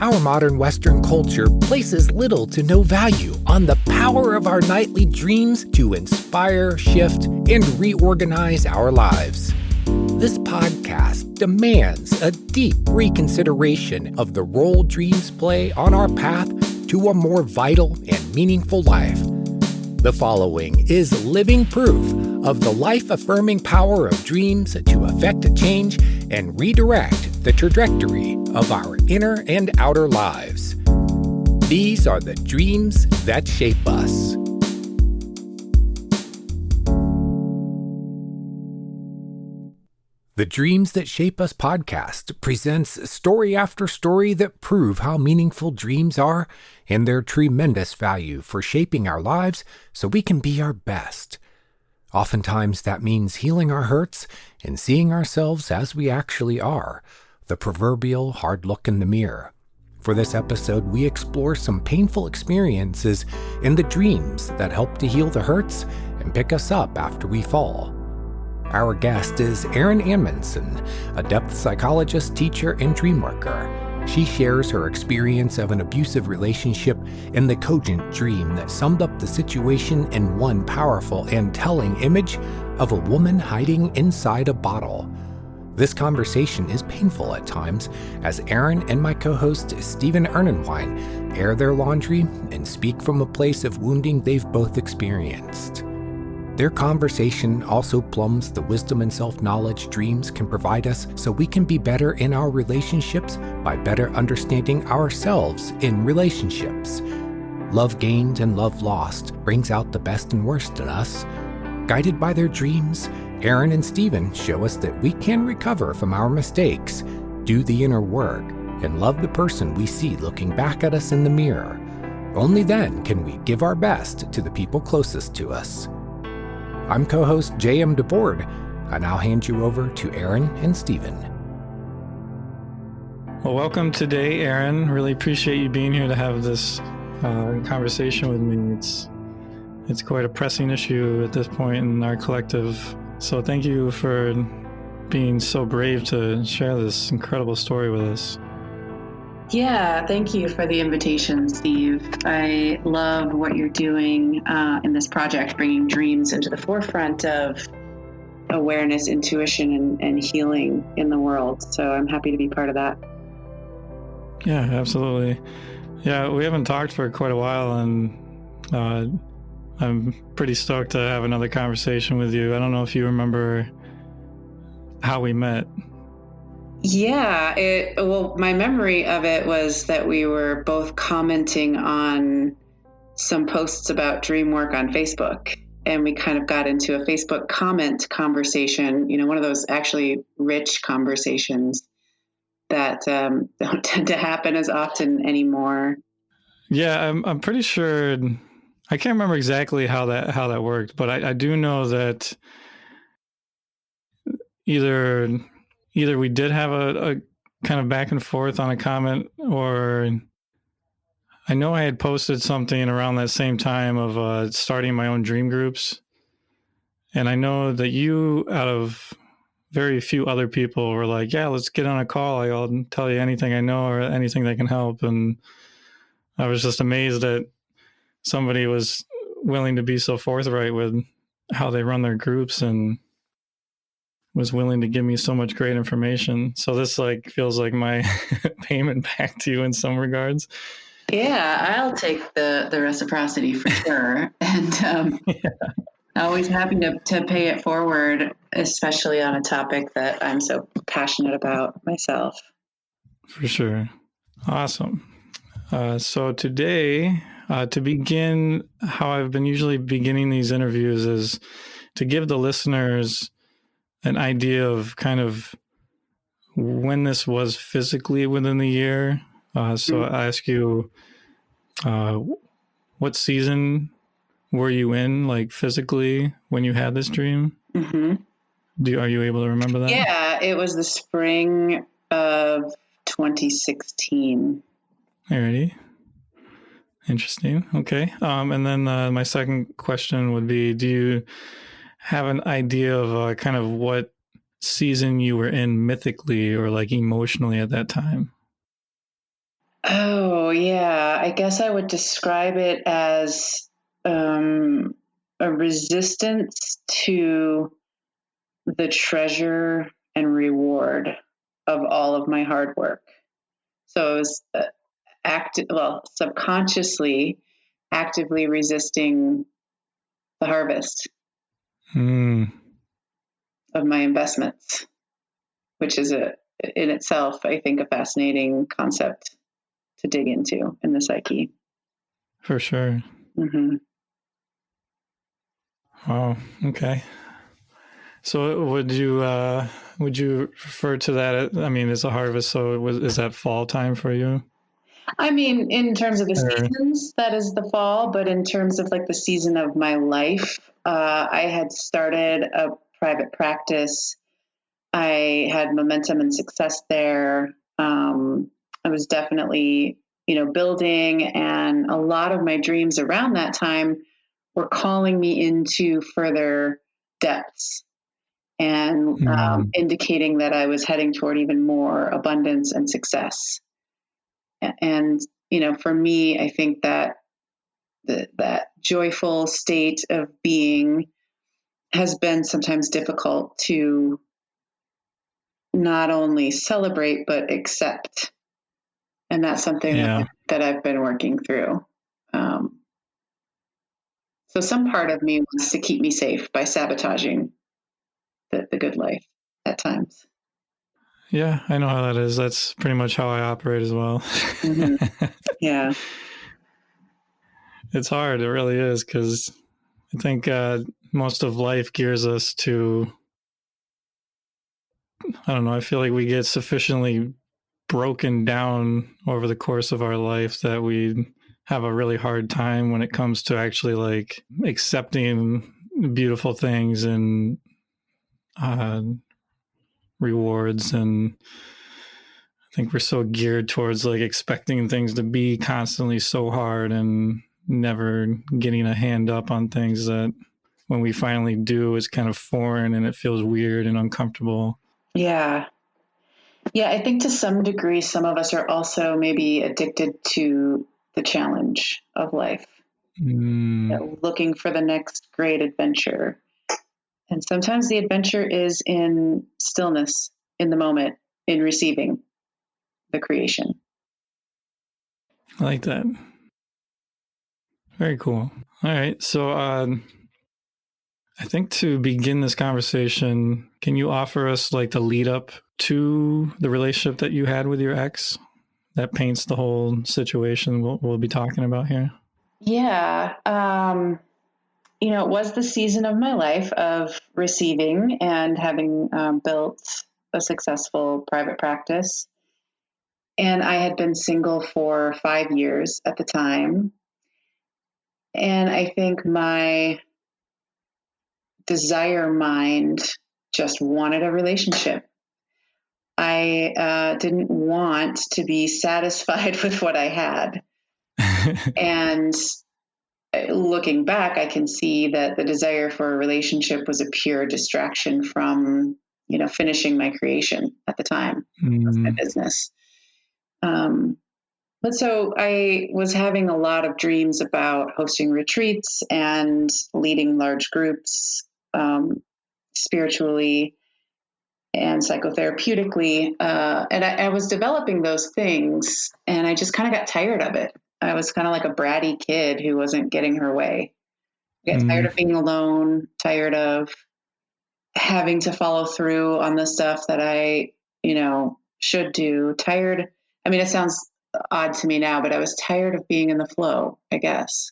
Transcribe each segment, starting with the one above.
Our modern Western culture places little to no value on the power of our nightly dreams to inspire, shift, and reorganize our lives. This podcast demands a deep reconsideration of the role dreams play on our path to a more vital and meaningful life. The following is living proof of the life-affirming power of dreams to affect change and redirect the trajectory of our inner and outer lives. These are the dreams that shape us. The Dreams That Shape Us podcast presents story after story that prove how meaningful dreams are and their tremendous value for shaping our lives so we can be our best. Oftentimes that means healing our hurts and seeing ourselves as we actually are, the proverbial hard look in the mirror. For this episode, we explore some painful experiences and the dreams that help to heal the hurts and pick us up after we fall. Our guest is Erin, a depth psychologist, teacher, and dream worker. She shares her experience of an abusive relationship and the cogent dream that summed up the situation in one powerful and telling image of a woman hiding inside a bottle. This conversation is painful at times as Erin and my co-host Stephen Ernenwine air their laundry and speak from a place of wounding they've both experienced. Their conversation also plumbs the wisdom and self-knowledge dreams can provide us so we can be better in our relationships by better understanding ourselves in relationships. Love gained and love lost brings out the best and worst in us. Guided by their dreams, Erin and Stephen show us that we can recover from our mistakes, do the inner work, and love the person we see looking back at us in the mirror. Only then can we give our best to the people closest to us. I'm co-host J.M. DeBoard, and I'll hand you over to Erin and Stephen. Well, welcome today, Erin. Really appreciate you being here to have this conversation with me. It's quite a pressing issue at this point in our collective. So thank you for being so brave to share this incredible story with us. Yeah, thank you for the invitation, Steve. I love what you're doing in this project, bringing dreams into the forefront of awareness, intuition, and healing in the world. So I'm happy to be part of that. Yeah, absolutely. Yeah, we haven't talked for quite a while, and I'm pretty stoked to have another conversation with you. I don't know if you remember how we met. Yeah, my memory of it was that we were both commenting on some posts about dream work on Facebook, and we kind of got into a Facebook comment conversation, one of those actually rich conversations that don't tend to happen as often anymore. Yeah, I'm pretty sure. I can't remember exactly how that worked, but I do know that either we did have a kind of back and forth on a comment, or I know I had posted something around that same time of starting my own dream groups. And I know that you, out of very few other people, were like, yeah, let's get on a call. I'll tell you anything I know or anything that can help. And I was just amazed that somebody was willing to be so forthright with how they run their groups and was willing to give me so much great information. So this feels like my payment back to you in some regards. Yeah, I'll take the reciprocity for sure. And always happy to pay it forward, especially on a topic that I'm so passionate about myself. For sure. Awesome. So today, to begin, how I've been usually beginning these interviews is to give the listeners an idea of kind of when this was physically within the year. So I ask you, what season were you in, physically, when you had this dream? Mm-hmm. Are you able to remember that? Yeah, it was the spring of 2016. Alrighty. Interesting. Okay. And then my second question would be, do you have an idea of kind of what season you were in mythically or emotionally at that time? Oh, yeah. I guess I would describe it as a resistance to the treasure and reward of all of my hard work. So it was subconsciously actively resisting the harvest Mm, of my investments, which is in itself, I think, a fascinating concept to dig into in the psyche. for sure. Mm-hmm. Wow. Okay. So would you refer to that? I mean, it's a harvest, so is that fall time for you? I mean, in terms of the Or, seasons, that is the fall, but in terms of like the season of my life, I had started a private practice. I had momentum and success there. I was definitely, building, and a lot of my dreams around that time were calling me into further depths and indicating that I was heading toward even more abundance and success. And, for me, I think that that joyful state of being has been sometimes difficult to not only celebrate, but accept. And that's something yeah. that I've been working through. So some part of me wants to keep me safe by sabotaging the good life at times. Yeah, I know how that is. That's pretty much how I operate as well. Mm-hmm. Yeah. It's hard. It really is, because I think most of life gears us to, I don't know, I feel like we get sufficiently broken down over the course of our life that we have a really hard time when it comes to actually like accepting beautiful things and uh, rewards. And I think we're so geared towards like expecting things to be constantly so hard and never getting a hand up on things that when we finally do, it's kind of foreign and it feels weird and uncomfortable. Yeah. Yeah. I think to some degree, some of us are also maybe addicted to the challenge of life, looking for the next great adventure. And sometimes the adventure is in stillness, in the moment, in receiving the creation. I like that. Very cool. All right. So I think to begin this conversation, can you offer us like the lead up to the relationship that you had with your ex that paints the whole situation we'll be talking about here? Yeah. It was the season of my life of receiving and having built a successful private practice. And I had been single for 5 years at the time. And I think my desire mind just wanted a relationship. I didn't want to be satisfied with what I had. And looking back, I can see that the desire for a relationship was a pure distraction from, finishing my creation at the time. That's my business. But so I was having a lot of dreams about hosting retreats and leading large groups, spiritually and psychotherapeutically. And I was developing those things, and I just kind of got tired of it. I was kind of like a bratty kid who wasn't getting her way. I got tired of being alone, tired of having to follow through on the stuff that I, should do. Tired. I mean, it sounds odd to me now, but I was tired of being in the flow, I guess.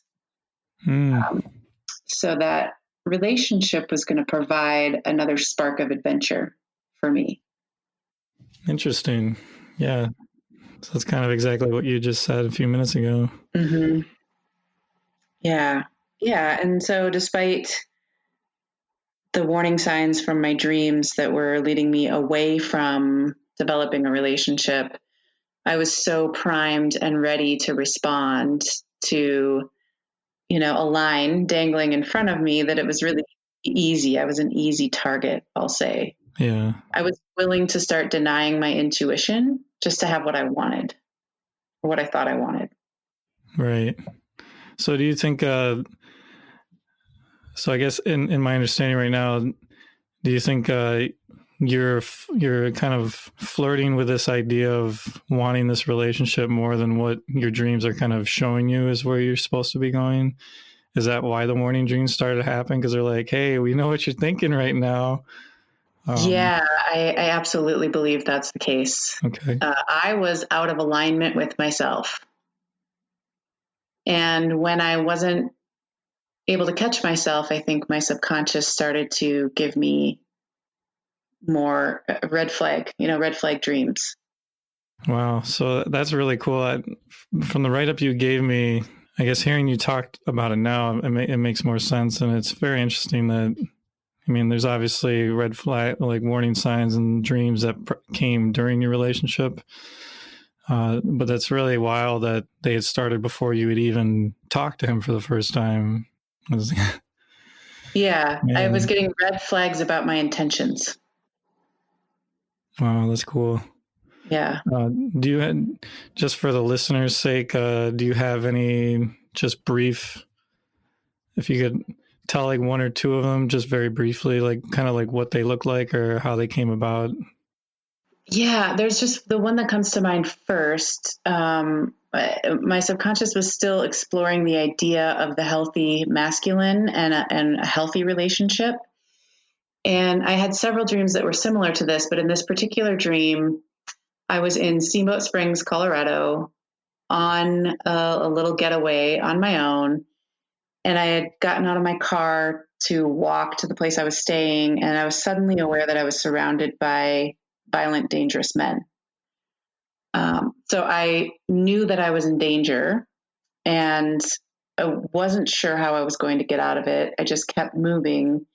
So that relationship was going to provide another spark of adventure for me. Interesting. Yeah. So that's kind of exactly what you just said a few minutes ago. Mm-hmm. Yeah. Yeah. And so despite the warning signs from my dreams that were leading me away from developing a relationship, I was so primed and ready to respond to, a line dangling in front of me that it was really easy. I was an easy target, I'll say. Yeah. I was willing to start denying my intuition just to have what I wanted. what I thought I wanted. Right. So do you think, so I guess in my understanding right now, do you think you're kind of flirting with this idea of wanting this relationship more than what your dreams are kind of showing you is where you're supposed to be going? Is that why the morning dreams started to happen? Because they're like, hey, we know what you're thinking right now. Yeah, I absolutely believe that's the case. Okay. I was out of alignment with myself. And when I wasn't able to catch myself, I think my subconscious started to give me more red flag dreams. Wow. So that's really cool. From the write-up you gave me, I guess hearing you talk about it now, it makes more sense. And it's very interesting that, I mean, there's obviously red flag, like warning signs and dreams that came during your relationship. But that's really wild that they had started before you had even talked to him for the first time. Yeah, Man. I was getting red flags about my intentions. Wow, that's cool. Yeah. Do you, just for the listeners' sake, do you have any just brief, if you could tell like one or two of them just very briefly, like kind of like what they look like or how they came about? Yeah, there's just the one that comes to mind first. My subconscious was still exploring the idea of the healthy masculine and a healthy relationship. And I had several dreams that were similar to this, but in this particular dream, I was in Steamboat Springs, Colorado, on a little getaway on my own. And I had gotten out of my car to walk to the place I was staying. And I was suddenly aware that I was surrounded by violent, dangerous men. So I knew that I was in danger and I wasn't sure how I was going to get out of it. I just kept moving.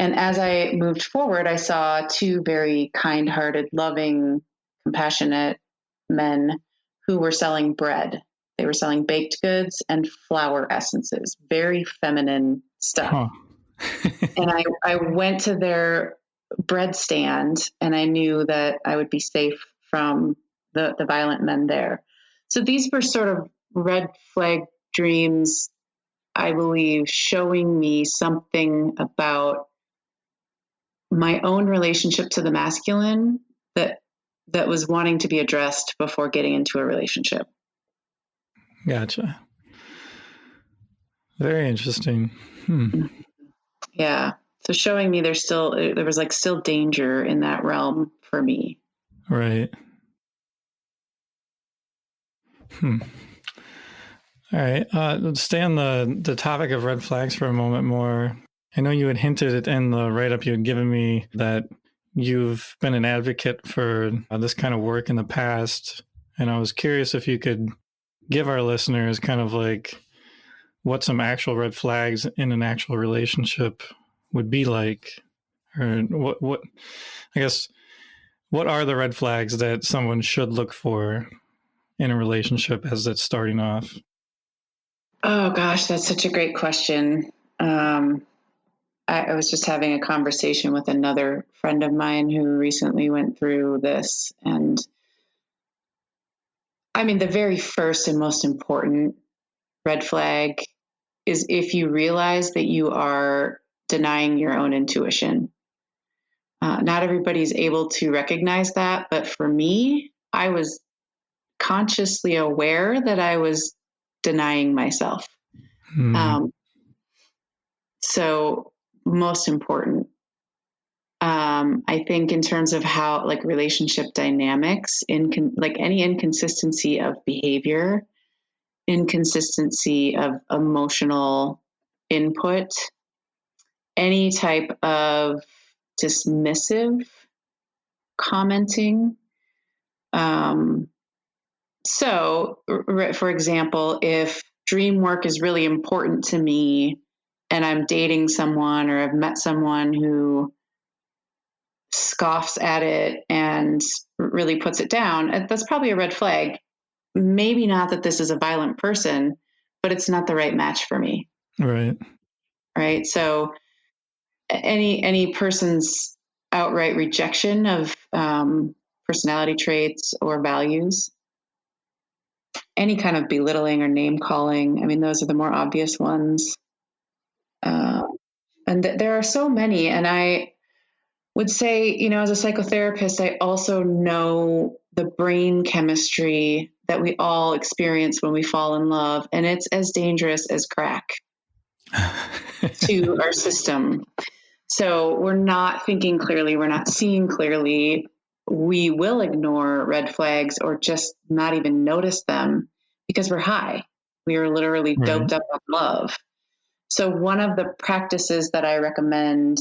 And as I moved forward, I saw two very kind-hearted, loving, compassionate men who were selling bread. They were selling baked goods and flower essences, very feminine stuff. Huh. And I went to their bread stand and I knew that I would be safe from the violent men there. So these were sort of red flag dreams, I believe, showing me something about my own relationship to the masculine that was wanting to be addressed before getting into a relationship. Gotcha. Very interesting. Yeah. So showing me there was like still danger in that realm for me. Right. All right. Let's stay on the topic of red flags for a moment more. I know you had hinted in the write-up you had given me that you've been an advocate for this kind of work in the past. And I was curious if you could give our listeners kind of like what some actual red flags in an actual relationship would be like, or what I guess, what are the red flags that someone should look for in a relationship as it's starting off? Oh gosh, that's such a great question. I was just having a conversation with another friend of mine who recently went through this. And I mean, the very first and most important red flag is if you realize that you are denying your own intuition. Not everybody's able to recognize that, but for me, I was consciously aware that I was denying myself. So most important, I think in terms of how like relationship dynamics, like any inconsistency of behavior, inconsistency of emotional input, any type of dismissive commenting. So, for example, if dream work is really important to me and I'm dating someone or I've met someone who scoffs at it and really puts it down, that's probably a red flag. Maybe not that this is a violent person, but it's not the right match for me. Right. Right. So any person's outright rejection of personality traits or values, any kind of belittling or name calling. I mean, those are the more obvious ones. And there are so many. And I would say, as a psychotherapist, I also know the brain chemistry that we all experience when we fall in love. And it's as dangerous as crack to our system. So we're not thinking clearly. We're not seeing clearly. We will ignore red flags or just not even notice them because we're high. We are literally doped up on love. So one of the practices that I recommend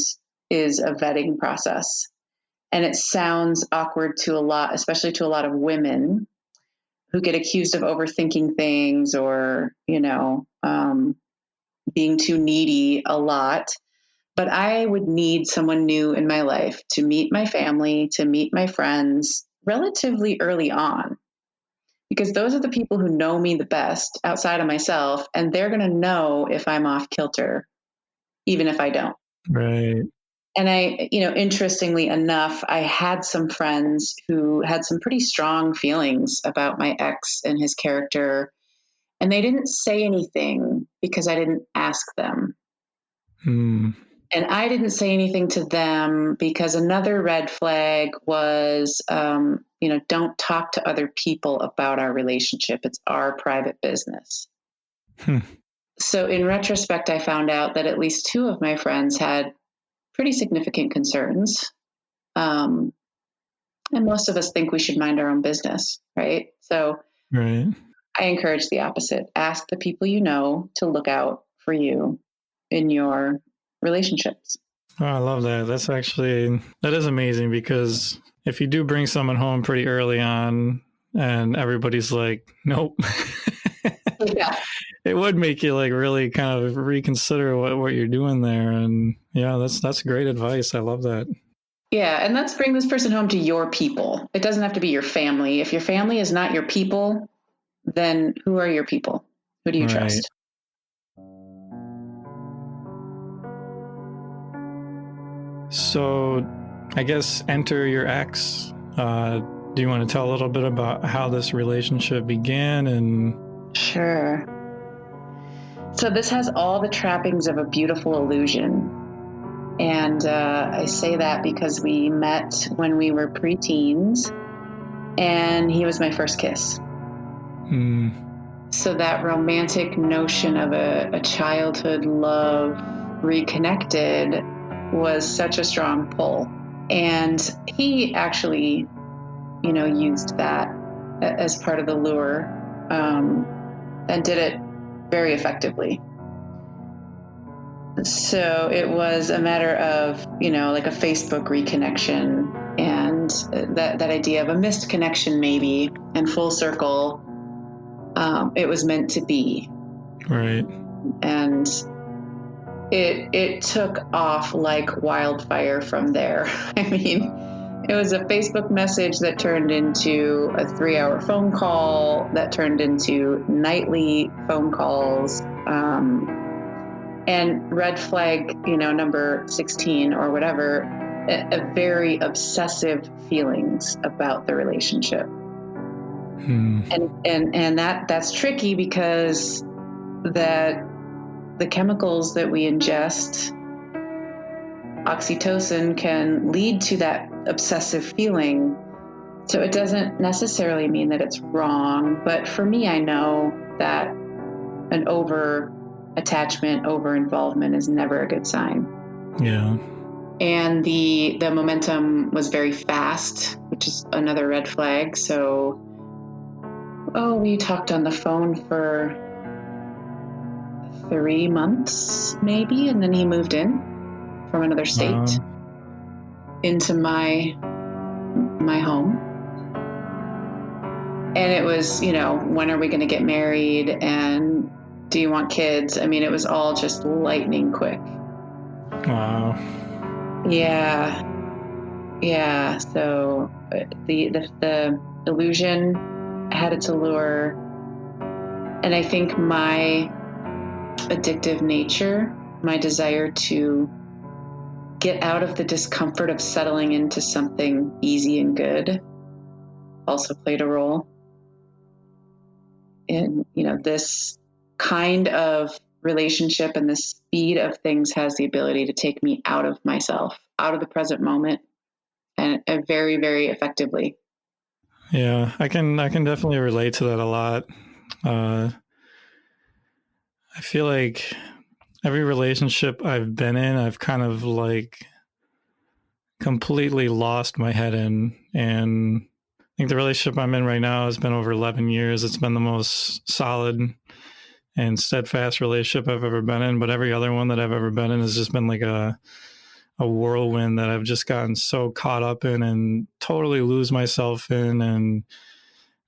is a vetting process. And it sounds awkward to a lot, especially to a lot of women who get accused of overthinking things or, being too needy a lot. But I would need someone new in my life to meet my family, to meet my friends relatively early on. Because those are the people who know me the best outside of myself, and they're going to know if I'm off kilter, even if I don't. Right. And interestingly enough, I had some friends who had some pretty strong feelings about my ex and his character, and they didn't say anything because I didn't ask them. And I didn't say anything to them because another red flag was, don't talk to other people about our relationship. It's our private business. So in retrospect, I found out that at least two of my friends had pretty significant concerns. And most of us think we should mind our own business, right? So I encourage the opposite. Ask the people you know to look out for you in your relationships. Oh, I love that. That is amazing, because if you do bring someone home pretty early on and everybody's like, nope, it would make you like really kind of reconsider what you're doing there. And yeah, that's great advice. I love that. Yeah. And let's bring this person home to your people. It doesn't have to be your family. If your family is not your people, then who are your people? Who do you trust? So I guess enter your ex. Do you want to tell a little bit about how this relationship began? Sure. So this has all the trappings of a beautiful illusion. And I say that because we met when we were preteens, and he was my first kiss. So that romantic notion of a childhood love reconnected was such a strong pull. And he actually, used that as part of the lure, and did it very effectively. So it was a matter of, like a Facebook reconnection, and that idea of a missed connection maybe, and full circle. It was meant to be. Right. And it took off like wildfire from there. I mean, it was a Facebook message that turned into a 3-hour phone call that turned into nightly phone calls. And red flag, number 16 or whatever, a very obsessive feelings about the relationship. And that's tricky because the chemicals that we ingest, oxytocin, can lead to that obsessive feeling. So it doesn't necessarily mean that it's wrong, but for me, I know that an over attachment, over involvement is never a good sign. Yeah. And the momentum was very fast, which is another red flag. So, we talked on the phone for 3 months maybe, and then he moved in from another state into my home. And it was, when are we going to get married, and do you want kids? I mean, it was all just lightning quick. Wow. Yeah. So the illusion had its allure, and I think my addictive nature, my desire to get out of the discomfort of settling into something easy and good, also played a role. in, this kind of relationship and the speed of things has the ability to take me out of myself, out of the present moment, and very, very effectively. Yeah, I can definitely relate to that a lot. I feel like every relationship I've been in, I've kind of like completely lost my head in. And I think the relationship I'm in right now has been over 11 years. It's been the most solid and steadfast relationship I've ever been in. But every other one that I've ever been in has just been like a whirlwind that I've just gotten so caught up in and totally lose myself in and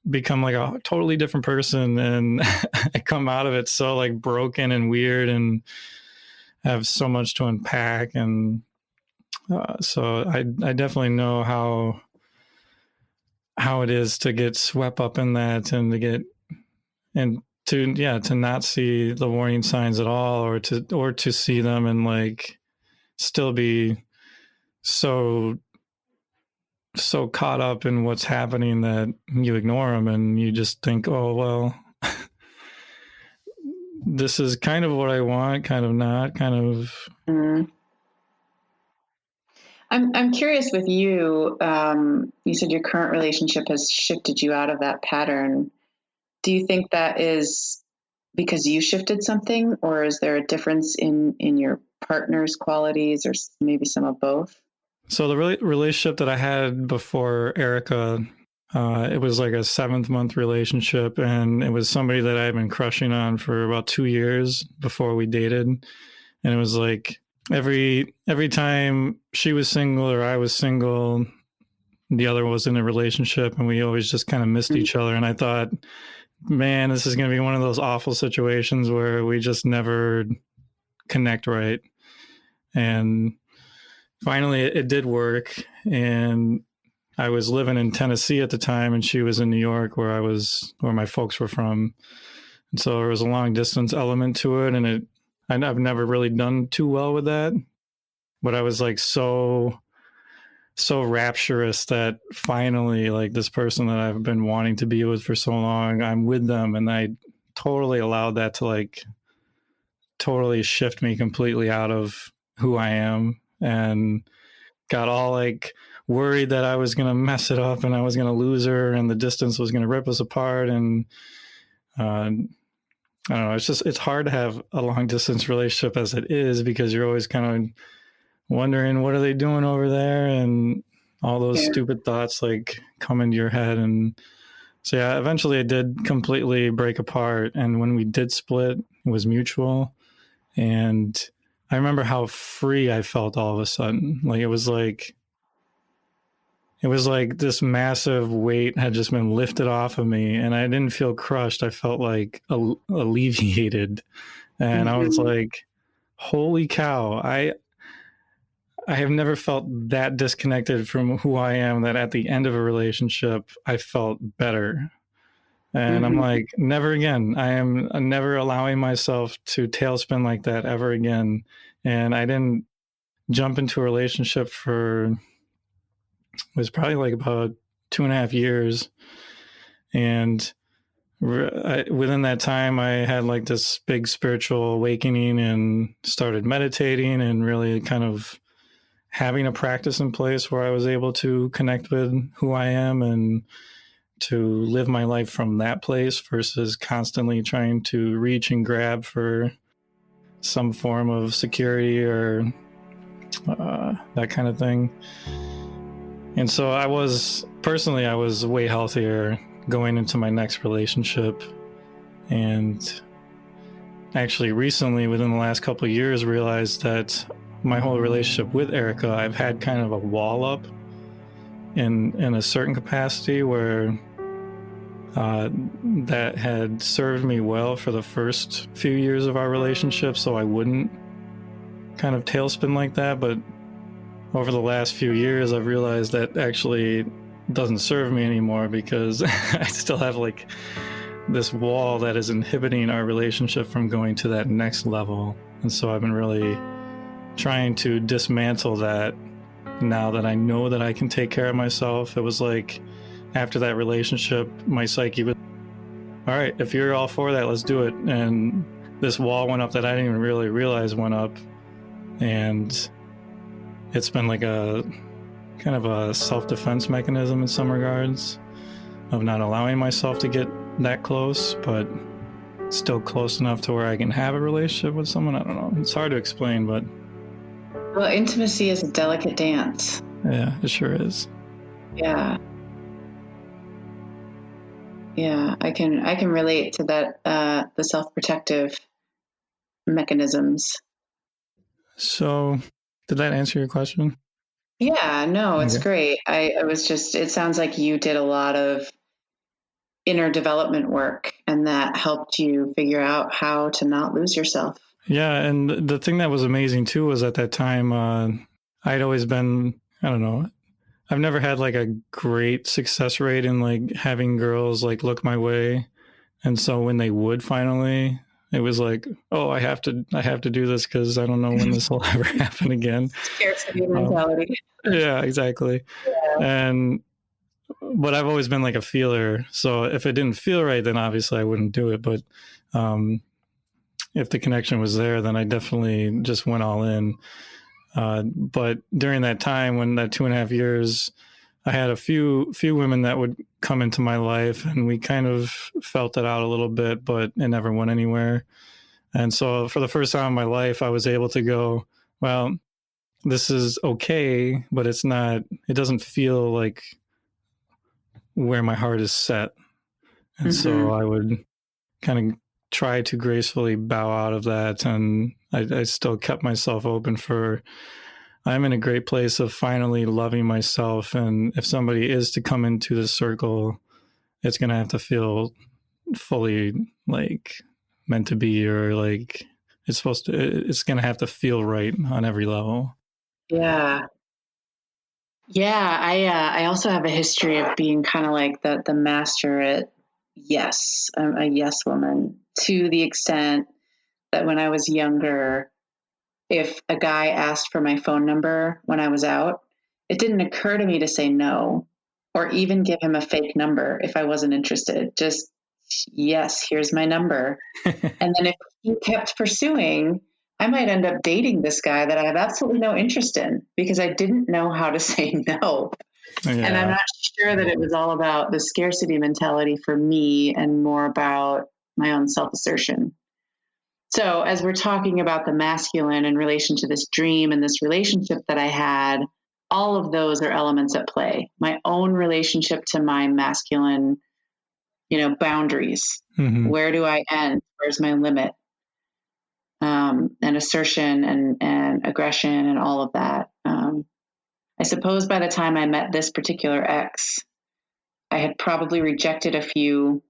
become like a totally different person. And I come out of it so like broken and weird and have so much to unpack. And so I definitely know how it is to get swept up in that and to not see the warning signs at all, or to see them and like still be so caught up in what's happening that you ignore them and you just think, oh well, this is kind of what I want, kind of not, kind of. I'm curious with you. You said your current relationship has shifted you out of that pattern. Do you think that is because you shifted something, or is there a difference in your partner's qualities, or maybe some of both? So the relationship that I had before Erica, it was like a 7th-month relationship, and it was somebody that I had been crushing on for about 2 years before we dated. And it was like every time she was single or I was single, the other was in a relationship, and we always just kind of missed each other. And I thought, man, this is going to be one of those awful situations where we just never connect right. And finally it did work. And I was living in Tennessee at the time, and she was in New York, where my folks were from. And so there was a long distance element to it. And I've never really done too well with that, but I was like so rapturous that finally, like, this person that I've been wanting to be with for so long, I'm with them. And I totally allowed that to like totally shift me completely out of who I am, and got all like worried that I was going to mess it up and I was going to lose her and the distance was going to rip us apart. And I don't know, it's hard to have a long distance relationship as it is, because you're always kind of wondering, what are they doing over there? And all those stupid thoughts like come into your head. And so, yeah, eventually it did completely break apart. And when we did split, it was mutual. And I remember how free I felt all of a sudden. Like it was like this massive weight had just been lifted off of me, and I didn't feel crushed. I felt like alleviated. And I was like, holy cow, I have never felt that disconnected from who I am, that at the end of a relationship, I felt better. And I'm like, never again. I am never allowing myself to tailspin like that ever again. And I didn't jump into a relationship it was probably like about 2.5 years. And within that time, I had like this big spiritual awakening and started meditating and really kind of having a practice in place where I was able to connect with who I am and to live my life from that place versus constantly trying to reach and grab for some form of security or that kind of thing. And so I was way healthier going into my next relationship. And actually recently, within the last couple of years, realized that my whole relationship with Erica, I've had kind of a wall up in a certain capacity where that had served me well for the first few years of our relationship, so I wouldn't kind of tailspin like that. But over the last few years, I've realized that actually doesn't serve me anymore, because I still have like this wall that is inhibiting our relationship from going to that next level. And so I've been really trying to dismantle that now that I know that I can take care of myself. It was like after that relationship, my psyche all right, if you're all for that, let's do it. And this wall went up that I didn't even really realize went up. And it's been like a kind of a self-defense mechanism in some regards of not allowing myself to get that close, but still close enough to where I can have a relationship with someone. I don't know. It's hard to explain, but... Well, intimacy is a delicate dance. Yeah, it sure is. Yeah. Yeah, I can relate to that, the self-protective mechanisms. So, did that answer your question? Yeah, no, it's Okay. great. I was just, it sounds like you did a lot of inner development work, and that helped you figure out how to not lose yourself. Yeah, and the thing that was amazing too was at that time, I'd always been, I don't know, I've never had like a great success rate in like having girls like look my way. And so when they would finally, it was like, oh, I have to do this because I don't know when this will ever happen again. Scarcity mentality. Yeah, exactly. Yeah. But I've always been like a feeler. So if it didn't feel right, then obviously I wouldn't do it. But if the connection was there, then I definitely just went all in. But during that time, when that 2.5 years, I had a few women that would come into my life, and we kind of felt it out a little bit, but it never went anywhere. And so for the first time in my life, I was able to go, well, this is okay, but it doesn't feel like where my heart is set. And so I would kind of try to gracefully bow out of that. And I still kept myself open for, I'm in a great place of finally loving myself. And if somebody is to come into this circle, it's going to have to feel fully like meant to be, or like it's going to have to feel right on every level. Yeah. Yeah. I also have a history of being kind of like the master at yes. I'm a yes woman, to the extent that when I was younger, if a guy asked for my phone number when I was out, it didn't occur to me to say no or even give him a fake number if I wasn't interested. Just, yes, here's my number. And then if he kept pursuing, I might end up dating this guy that I have absolutely no interest in because I didn't know how to say no. Yeah. And I'm not sure that it was all about the scarcity mentality for me and more about my own self-assertion. So as we're talking about the masculine in relation to this dream and this relationship that I had, all of those are elements at play. My own relationship to my masculine, boundaries. Where do I end? Where's my limit? And assertion and aggression and all of that. I suppose by the time I met this particular ex, I had probably rejected a few,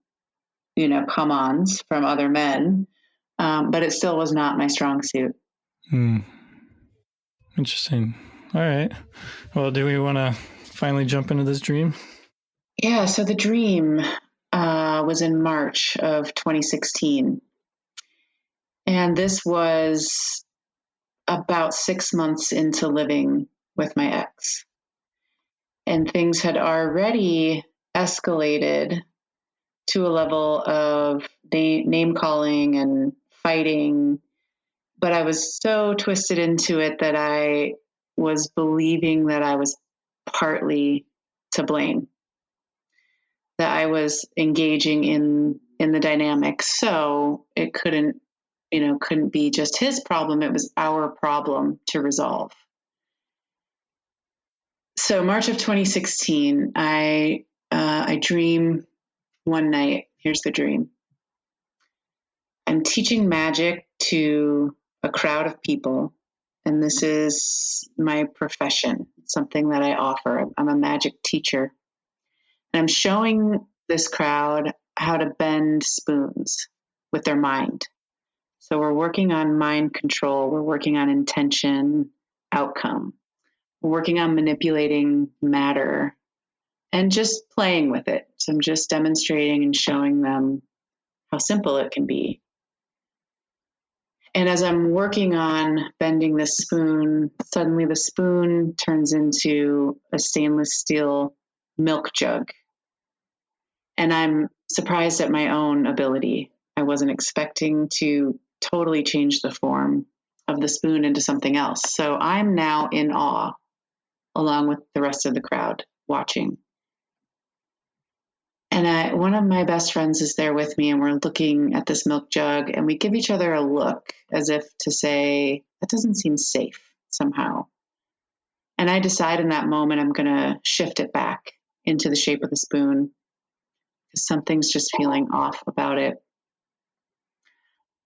come-ons from other men. But it still was not my strong suit. Interesting. All right. Well, do we want to finally jump into this dream? Yeah. So the dream was in March of 2016. And this was about 6 months into living with my ex. And things had already escalated to a level of name calling and fighting. But I was so twisted into it that I was believing that I was partly to blame, that I was engaging in the dynamic. So it couldn't be just his problem. It was our problem to resolve. So March of 2016, I dream one night. Here's the dream. I'm teaching magic to a crowd of people, and this is my profession, something that I offer. I'm a magic teacher, and I'm showing this crowd how to bend spoons with their mind. So we're working on mind control. We're working on intention, outcome. We're working on manipulating matter and just playing with it. So I'm just demonstrating and showing them how simple it can be. And as I'm working on bending this spoon, suddenly the spoon turns into a stainless steel milk jug. And I'm surprised at my own ability. I wasn't expecting to totally change the form of the spoon into something else. So I'm now in awe along with the rest of the crowd watching. And one of my best friends is there with me, and we're looking at this milk jug, and we give each other a look as if to say, that doesn't seem safe somehow. And I decide in that moment, I'm going to shift it back into the shape of the spoon because something's just feeling off about it.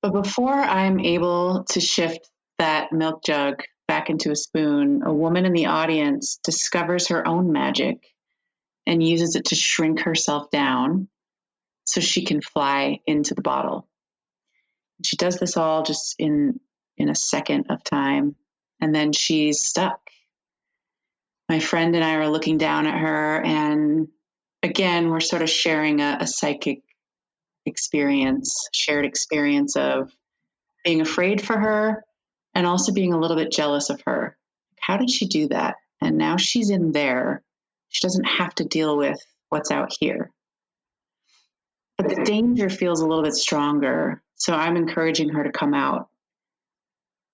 But before I'm able to shift that milk jug back into a spoon, a woman in the audience discovers her own magic and uses it to shrink herself down so she can fly into the bottle. She does this all just in a second of time, and then she's stuck. My friend and I are looking down at her, and again, we're sort of sharing a psychic experience, shared experience of being afraid for her and also being a little bit jealous of her. How did she do that? And now she's in there. She doesn't have to deal with what's out here. But the danger feels a little bit stronger. So I'm encouraging her to come out,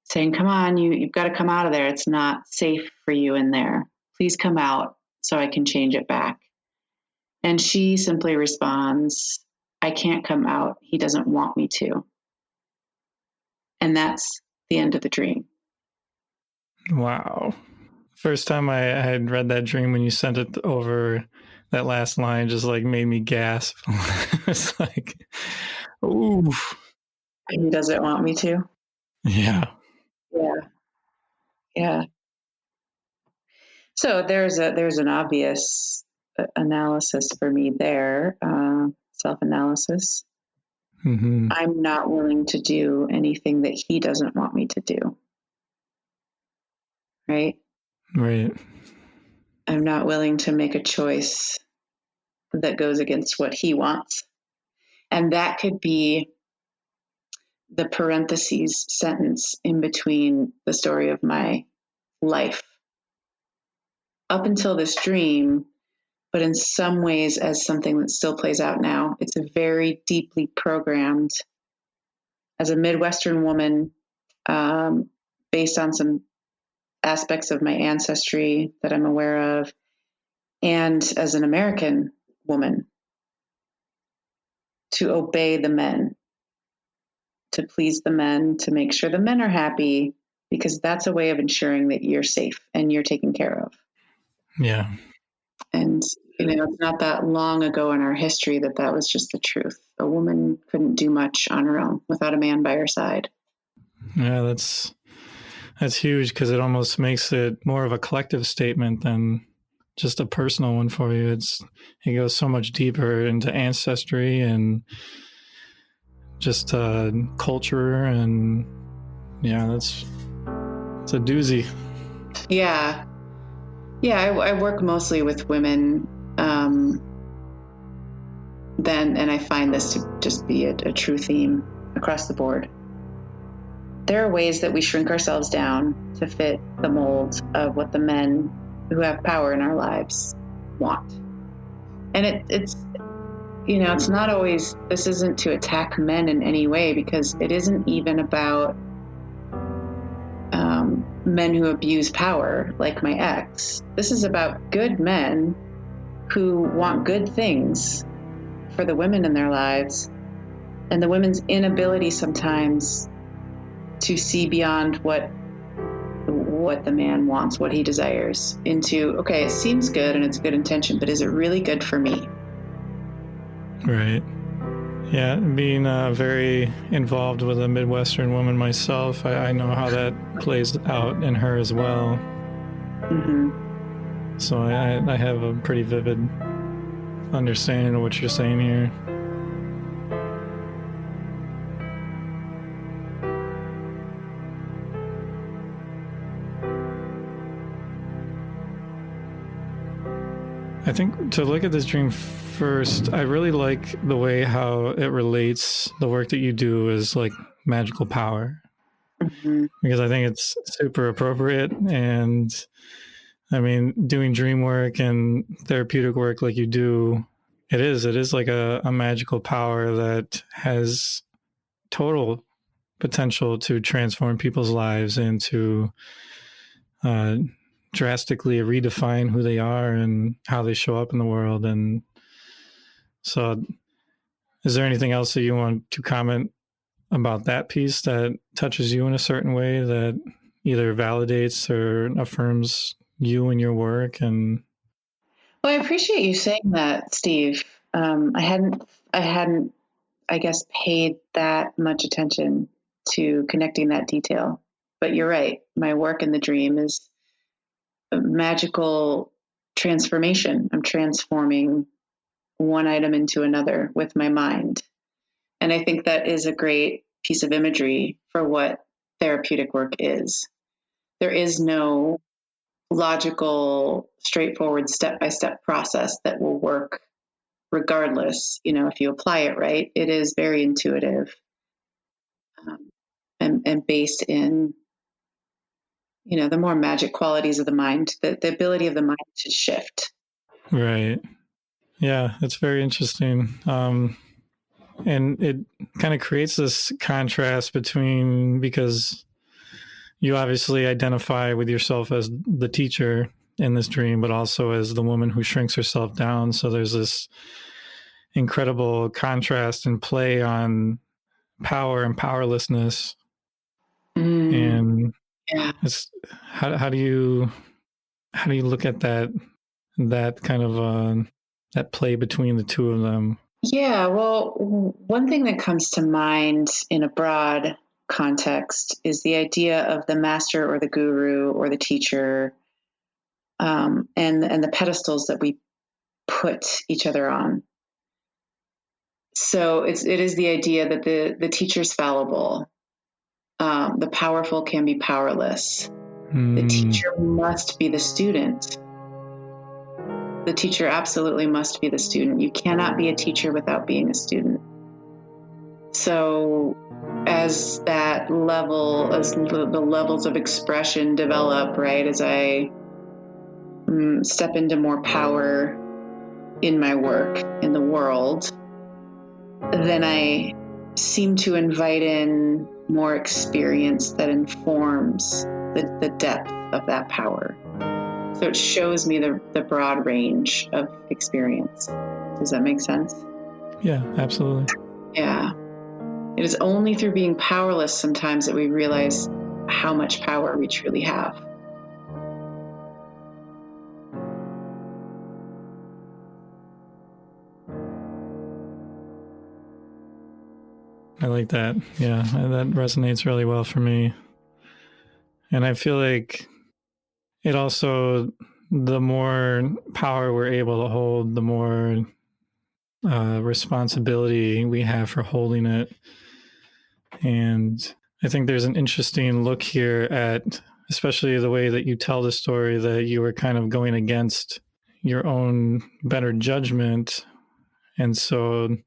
saying, come on, you've got to come out of there. It's not safe for you in there. Please come out so I can change it back. And she simply responds, I can't come out. He doesn't want me to. And that's the end of the dream. Wow. First time I had read that dream, when you sent it over, that last line just like made me gasp. It's like, ooh. He doesn't want me to. Yeah. Yeah. So there's an obvious analysis for me there, self-analysis. Mm-hmm. I'm not willing to do anything that he doesn't want me to do. Right? Right. I'm not willing to make a choice that goes against what he wants. And that could be the parentheses sentence in between the story of my life. Up until this dream, but in some ways as something that still plays out now, it's a very deeply programmed as a Midwestern woman, based on some aspects of my ancestry that I'm aware of, and as an American woman, to obey the men, to please the men, to make sure the men are happy, because that's a way of ensuring that you're safe and you're taken care of. Yeah. And, it's not that long ago in our history that was just the truth. A woman couldn't do much on her own without a man by her side. Yeah, that's huge, because it almost makes it more of a collective statement than just a personal one for you. It goes so much deeper into ancestry and just culture, and yeah, it's a doozy. Yeah. I work mostly with women, and I find this to just be a true theme across the board. There are ways that we shrink ourselves down to fit the mold of what the men who have power in our lives want. And it's not always, this isn't to attack men in any way, because it isn't even about men who abuse power like my ex. This is about good men who want good things for the women in their lives, and the women's inability sometimes to see beyond what the man wants, what he desires, into, okay, it seems good and it's good intention, but is it really good for me? Right. Yeah, being very involved with a Midwestern woman myself, I know how that plays out in her as well. Mm-hmm. So I have a pretty vivid understanding of what you're saying here. I think to look at this dream first, I really like the way how it relates the work that you do as like magical power, Mm-hmm. because I think it's super appropriate. And I mean, doing dream work and therapeutic work like you do It is like a magical power that has total potential to transform people's lives and to drastically redefine who they are and how they show up in the world. And so, is there anything else that you want to comment about that piece that touches you in a certain way that either validates or affirms you and your work? And Well, I appreciate you saying that, Steve. I hadn't, I guess, paid that much attention to connecting that detail. But you're right. My work in the dream is a magical transformation. I'm transforming one item into another with my mind. And I think that is a great piece of imagery for what therapeutic work is. There is no logical, straightforward, step-by-step process that will work regardless, if you apply it right. It is very intuitive, and based in, the more magic qualities of the mind, the ability of the mind to shift. right. Yeah, it's very interesting. And it kind of creates this contrast because you obviously identify with yourself as the teacher in this dream, but also as the woman who shrinks herself down. So there's this incredible contrast and play on power and powerlessness. And Yeah. it's how do you look at that kind of that play between the two of them? Yeah, well, one thing that comes to mind in a broad context is the idea of the master or the guru or the teacher, and the pedestals that we put each other on. So it is the idea that the teacher's fallible, the powerful can be powerless. The teacher must be the student. The teacher absolutely must be the student. You cannot be a teacher without being a student. So as the levels of expression develop, right, as I step into more power in my work, in the world, then I seem to invite in more experience that informs the depth of that power. So it shows me the broad range of experience. Does that make sense? Yeah, absolutely. Yeah. It is only through being powerless sometimes that we realize how much power we truly have. I like that. Yeah, that resonates really well for me. And I feel like it also, the more power we're able to hold, the more responsibility we have for holding it. And I think there's an interesting look here at, especially the way that you tell the story, that you were kind of going against your own better judgment. And so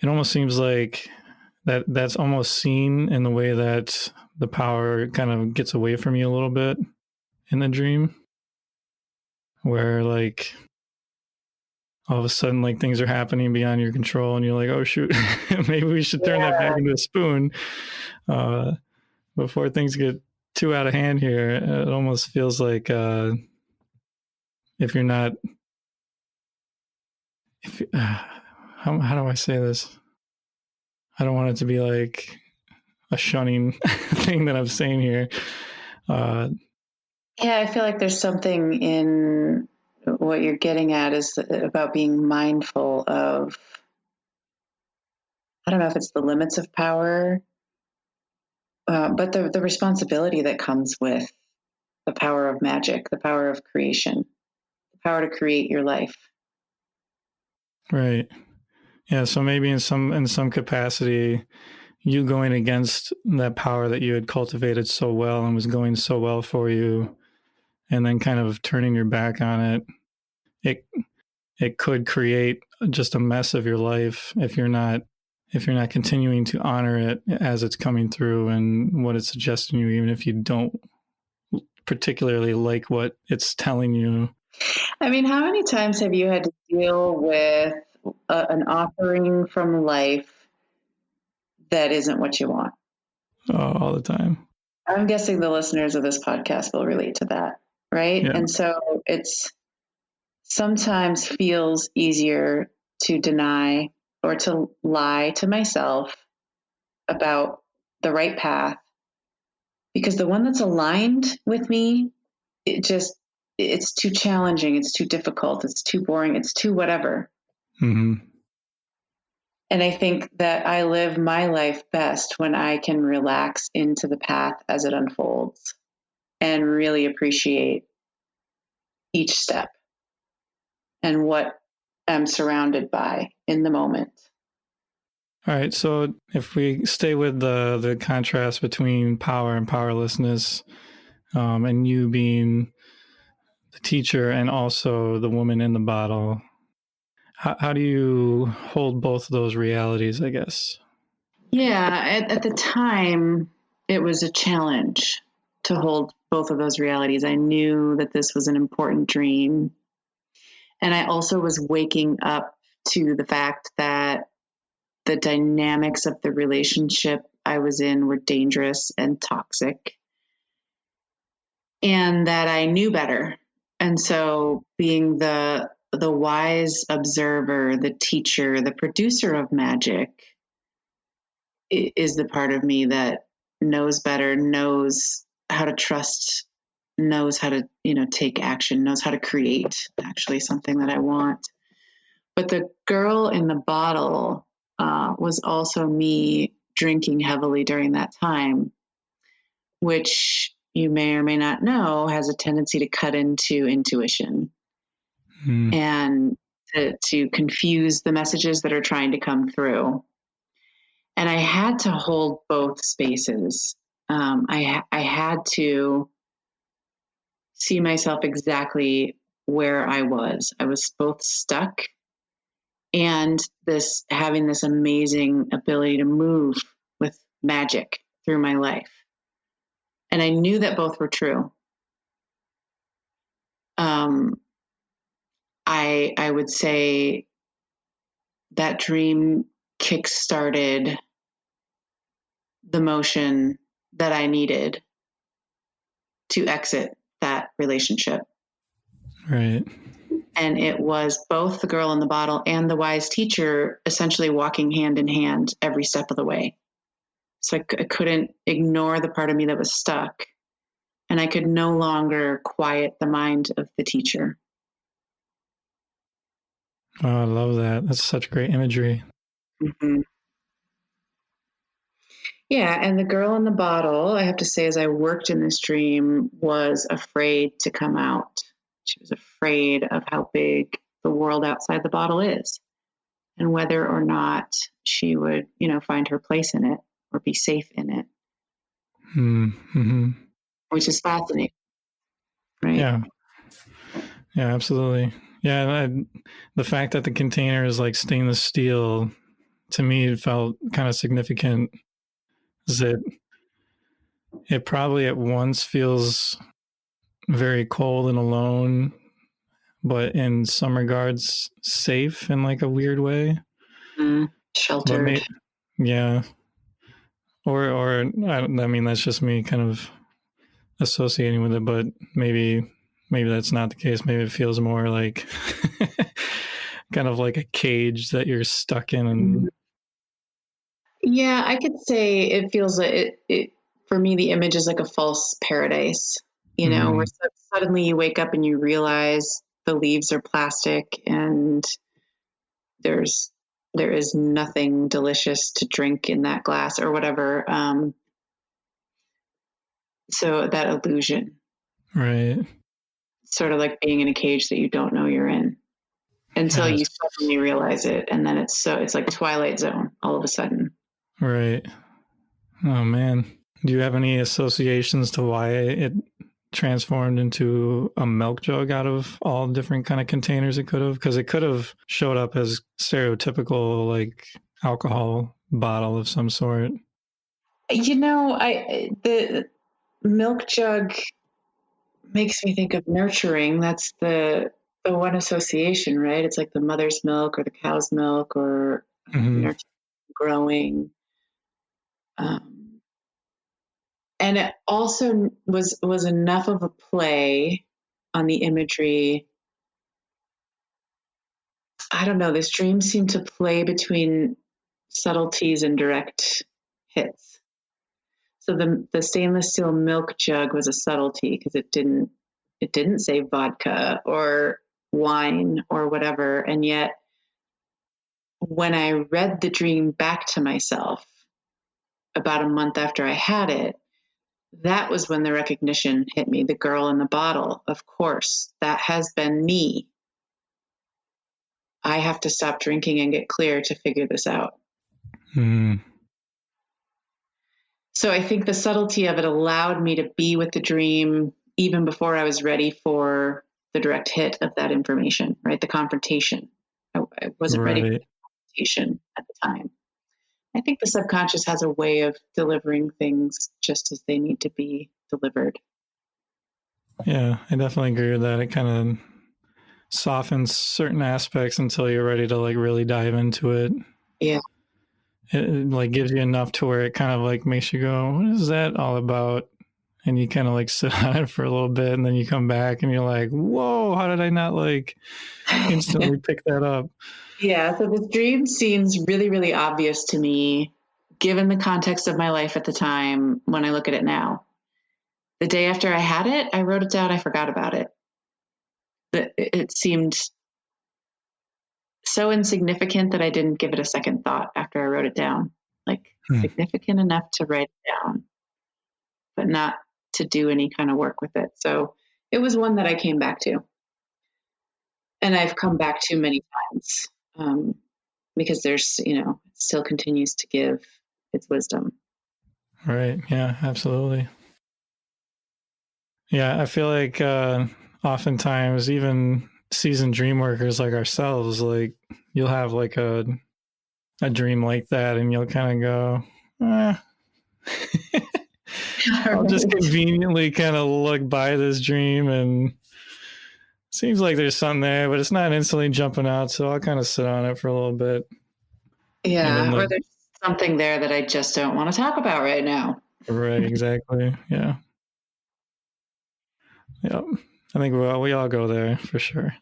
it almost seems like that's almost seen in the way that the power kind of gets away from you a little bit in the dream, where like all of a sudden like things are happening beyond your control and you're like, oh shoot, maybe we should turn that back into a spoon before things get too out of hand here. It almost feels like if you're not how do I say this? I don't want it to be like a shunning thing that I'm saying here. Yeah, I feel like there's something in what you're getting at is about being mindful of, I don't know if it's the limits of power, but the responsibility that comes with the power of magic, the power of creation, the power to create your life. Right. Yeah. So maybe in some capacity, you going against that power that you had cultivated so well and was going so well for you, and then kind of turning your back on it, it could create just a mess of your life if you're not continuing to honor it as it's coming through and what it's suggesting you, even if you don't particularly like what it's telling you. I mean, how many times have you had to deal with an offering from life that isn't what you want? Oh, all the time. I'm guessing the listeners of this podcast will relate to that, right? Yeah. And so it's sometimes feels easier to deny or to lie to myself about the right path because the one that's aligned with me, it's too challenging, it's too difficult, it's too boring, it's too whatever. Mm-hmm. And I think that I live my life best when I can relax into the path as it unfolds and really appreciate each step and what I'm surrounded by in the moment. All right. So if we stay with the contrast between power and powerlessness, and you being the teacher and also the woman in the bottle, how do you hold both of those realities, I guess? Yeah, at the time, it was a challenge to hold both of those realities. I knew that this was an important dream. And I also was waking up to the fact that the dynamics of the relationship I was in were dangerous and toxic, and that I knew better. And so being the wise observer, the teacher, the producer of magic is the part of me that knows better, knows how to trust, knows how to, take action, knows how to create actually something that I want. But the girl in the bottle was also me drinking heavily during that time, which you may or may not know has a tendency to cut into intuition and to confuse the messages that are trying to come through. And I had to hold both spaces. I had to see myself exactly where I was. I was both stuck and having this amazing ability to move with magic through my life. And I knew that both were true. I would say that dream kickstarted the motion that I needed to exit that relationship. Right. And it was both the girl in the bottle and the wise teacher essentially walking hand in hand every step of the way. So I couldn't ignore the part of me that was stuck, and I could no longer quiet the mind of the teacher. Oh, I love that. That's such great imagery. Mm-hmm. Yeah, and the girl in the bottle, I have to say, as I worked in this dream, was afraid to come out. She was afraid of how big the world outside the bottle is and whether or not she would, find her place in it or be safe in it, Mm-hmm. which is fascinating, right? Yeah. Yeah, absolutely. Yeah, the fact that the container is like stainless steel, to me, it felt kind of significant. Is it probably at once feels very cold and alone, but in some regards safe in like a weird way. Sheltered. Yeah. Or I mean, that's just me kind of associating with it, but maybe that's not the case. Maybe it feels more like kind of like a cage that you're stuck in. And Yeah, I could say it feels like it for me, the image is like a false paradise, where suddenly you wake up and you realize the leaves are plastic and there is nothing delicious to drink in that glass or whatever. So that illusion, right. sort of like being in a cage that you don't know you're in until you suddenly realize it. And then it's like Twilight Zone all of a sudden. Right. Oh man. Do you have any associations to why it transformed into a milk jug out of all different kind of containers it could have? Because it could have showed up as stereotypical like alcohol bottle of some sort. The milk jug makes me think of nurturing. That's the the one association, right? It's like the mother's milk or the cow's milk or nurturing, growing. And it also was enough of a play on the imagery. I don't know, this dream seemed to play between subtleties and direct hits. So the stainless steel milk jug was a subtlety because it didn't say vodka or wine or whatever. And yet when I read the dream back to myself about a month after I had it, that was when the recognition hit me. The girl in the bottle, of course, that has been me. I have to stop drinking and get clear to figure this out. So I think the subtlety of it allowed me to be with the dream even before I was ready for the direct hit of that information, right? The confrontation. I wasn't ready for the confrontation at the time. I think the subconscious has a way of delivering things just as they need to be delivered. Yeah, I definitely agree with that. It kind of softens certain aspects until you're ready to like really dive into it. Yeah. It like gives you enough to where it kind of like makes you go, what is that all about? And you kind of like sit on it for a little bit and then you come back and you're like, whoa, how did I not like instantly pick that up? Yeah. So this dream seems really, really obvious to me, given the context of my life at the time when I look at it now. The day after I had it, I wrote it down. I forgot about it. It seemed so insignificant that I didn't give it a second thought after I wrote it down. Like significant enough to write it down, but not to do any kind of work with it. So it was one that I came back to. And I've come back to many times because there's, it still continues to give its wisdom. Right. Yeah, absolutely. Yeah, I feel like oftentimes even seasoned dream workers like ourselves, like you'll have like a dream like that and you'll kind of go, I'll just conveniently kind of look by this dream and seems like there's something there, but it's not instantly jumping out. So I'll kind of sit on it for a little bit. Yeah. Or there's something there that I just don't want to talk about right now. Right. Exactly. Yeah. Yep. I think we all go there for sure.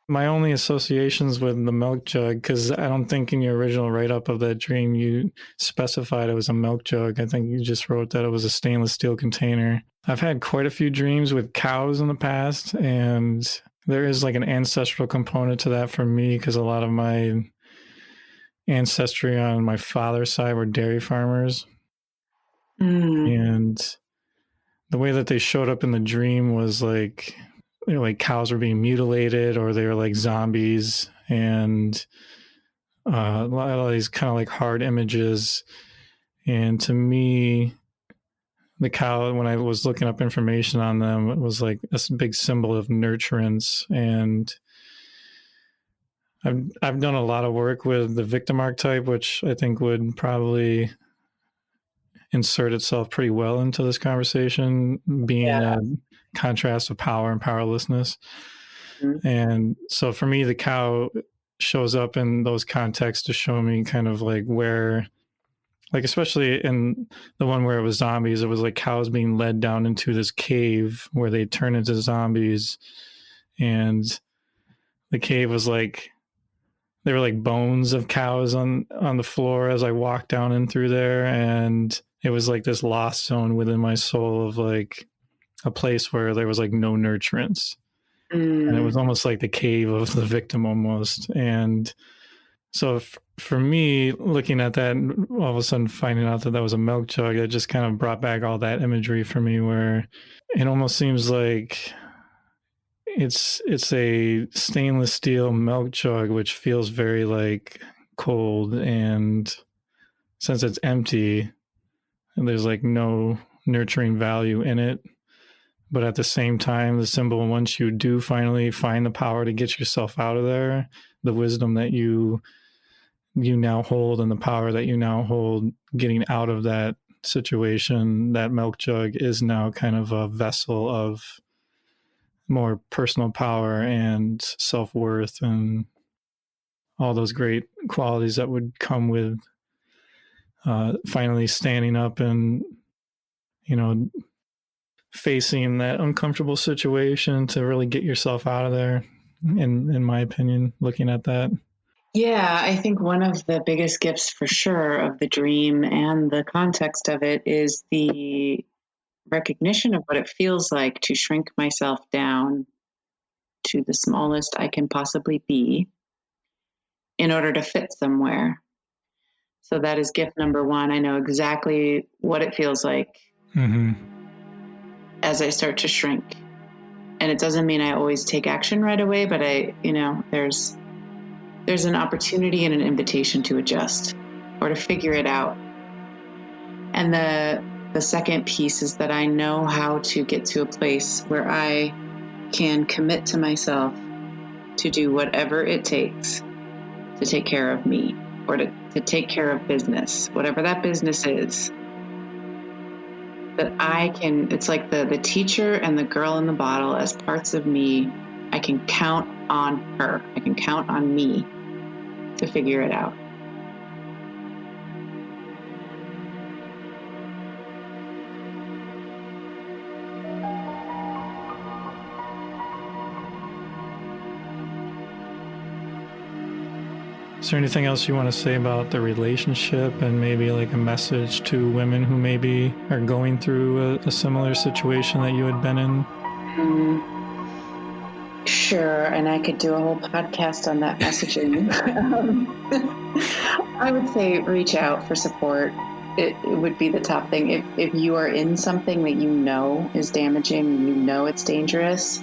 My only associations with the milk jug, because I don't think in your original write-up of that dream you specified it was a milk jug. I think you just wrote that it was a stainless steel container. I've had quite a few dreams with cows in the past, and there is like an ancestral component to that for me because a lot of my ancestry on my father's side were dairy farmers. And the way that they showed up in the dream was like, like cows were being mutilated or they were like zombies, and a lot of these kind of like hard images. And to me, the cow, when I was looking up information on them, it was like a big symbol of nurturance. And I've done a lot of work with the victim archetype, which I think would probably insert itself pretty well into this conversation, being a contrast of power and powerlessness. And so for me, the cow shows up in those contexts to show me kind of like where, like especially in the one where it was zombies, it was like cows being led down into this cave where they turn into zombies. And the cave was like, there were like bones of cows on the floor as I walked down in through there. And it was like this lost zone within my soul of like a place where there was like no nurturance. And it was almost like the cave of the victim almost. And so for me, looking at that and all of a sudden finding out that that was a milk jug, it just kind of brought back all that imagery for me where it almost seems like it's a stainless steel milk jug, which feels very like cold. And since it's empty and there's like no nurturing value in it, but at the same time, the symbol, once you do finally find the power to get yourself out of there, the wisdom that you now hold and the power that you now hold getting out of that situation, that milk jug is now kind of a vessel of more personal power and self-worth and all those great qualities that would come with finally standing up and, facing that uncomfortable situation to really get yourself out of there, in my opinion, looking at that. Yeah, I think one of the biggest gifts for sure of the dream and the context of it is the recognition of what it feels like to shrink myself down to the smallest I can possibly be in order to fit somewhere. So that is gift number one. I know exactly what it feels like as I start to shrink. And it doesn't mean I always take action right away, but there's an opportunity and an invitation to adjust or to figure it out. And the second piece is that I know how to get to a place where I can commit to myself to do whatever it takes to take care of me or to take care of business, whatever that business is. That it's like the teacher and the girl in the bottle as parts of me. I can count on her. I can count on me to figure it out. Is there anything else you want to say about the relationship and maybe like a message to women who maybe are going through a similar situation that you had been in? Sure, and I could do a whole podcast on that messaging. I would say reach out for support. It would be the top thing. If you are in something that you know is damaging, you know it's dangerous,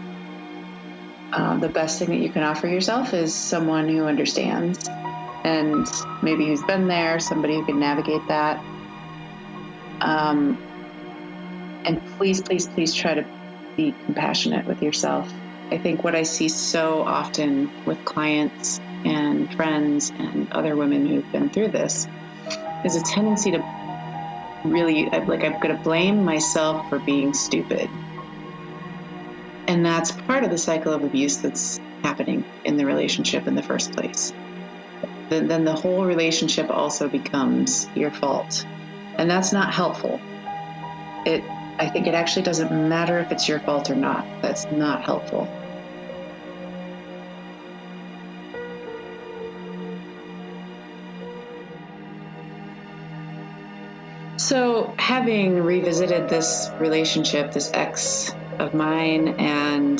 the best thing that you can offer yourself is someone who understands and maybe who's been there, somebody who can navigate that. And please, please, please try to be compassionate with yourself. I think what I see so often with clients and friends and other women who've been through this is a tendency to really, I'm going to blame myself for being stupid. And that's part of the cycle of abuse that's happening in the relationship in the first place. Then the whole relationship also becomes your fault. And that's not helpful. I think it actually doesn't matter if it's your fault or not. That's not helpful. So having revisited this relationship, this ex of mine, and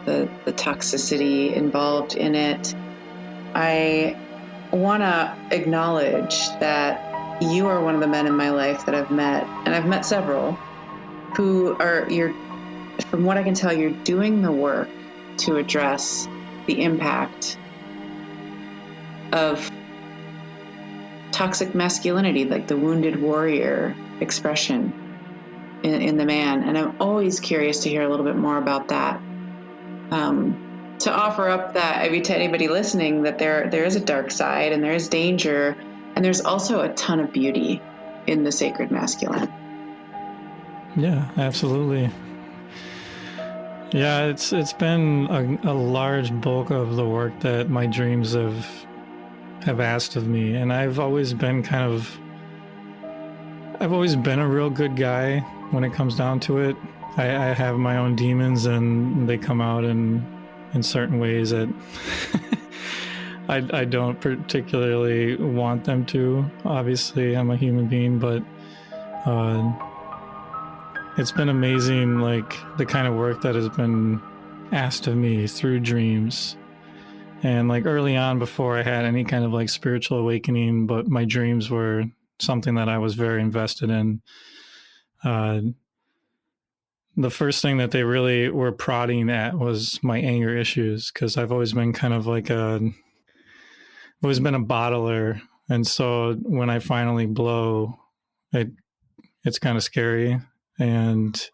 the toxicity involved in it, I want to acknowledge that you are one of the men in my life that I've met, and I've met several, who are, from what I can tell, you're doing the work to address the impact of toxic masculinity, like the wounded warrior expression in the man. And I'm always curious to hear a little bit more about that. To offer up that, to anybody listening, that there is a dark side and there is danger, and there's also a ton of beauty in the sacred masculine. Yeah, absolutely. Yeah, it's been a large bulk of the work that my dreams have asked of me, and I've always been a real good guy when it comes down to it. I have my own demons, and they come out in certain ways that I don't particularly want them to. Obviously, I'm a human being, but it's been amazing, like the kind of work that has been asked of me through dreams. And like early on, before I had any kind of like spiritual awakening, but my dreams were something that I was very invested in. The first thing that they really were prodding at was my anger issues, because I've always been kind of like always been a bottler. And so when I finally blow, it's kind of scary. And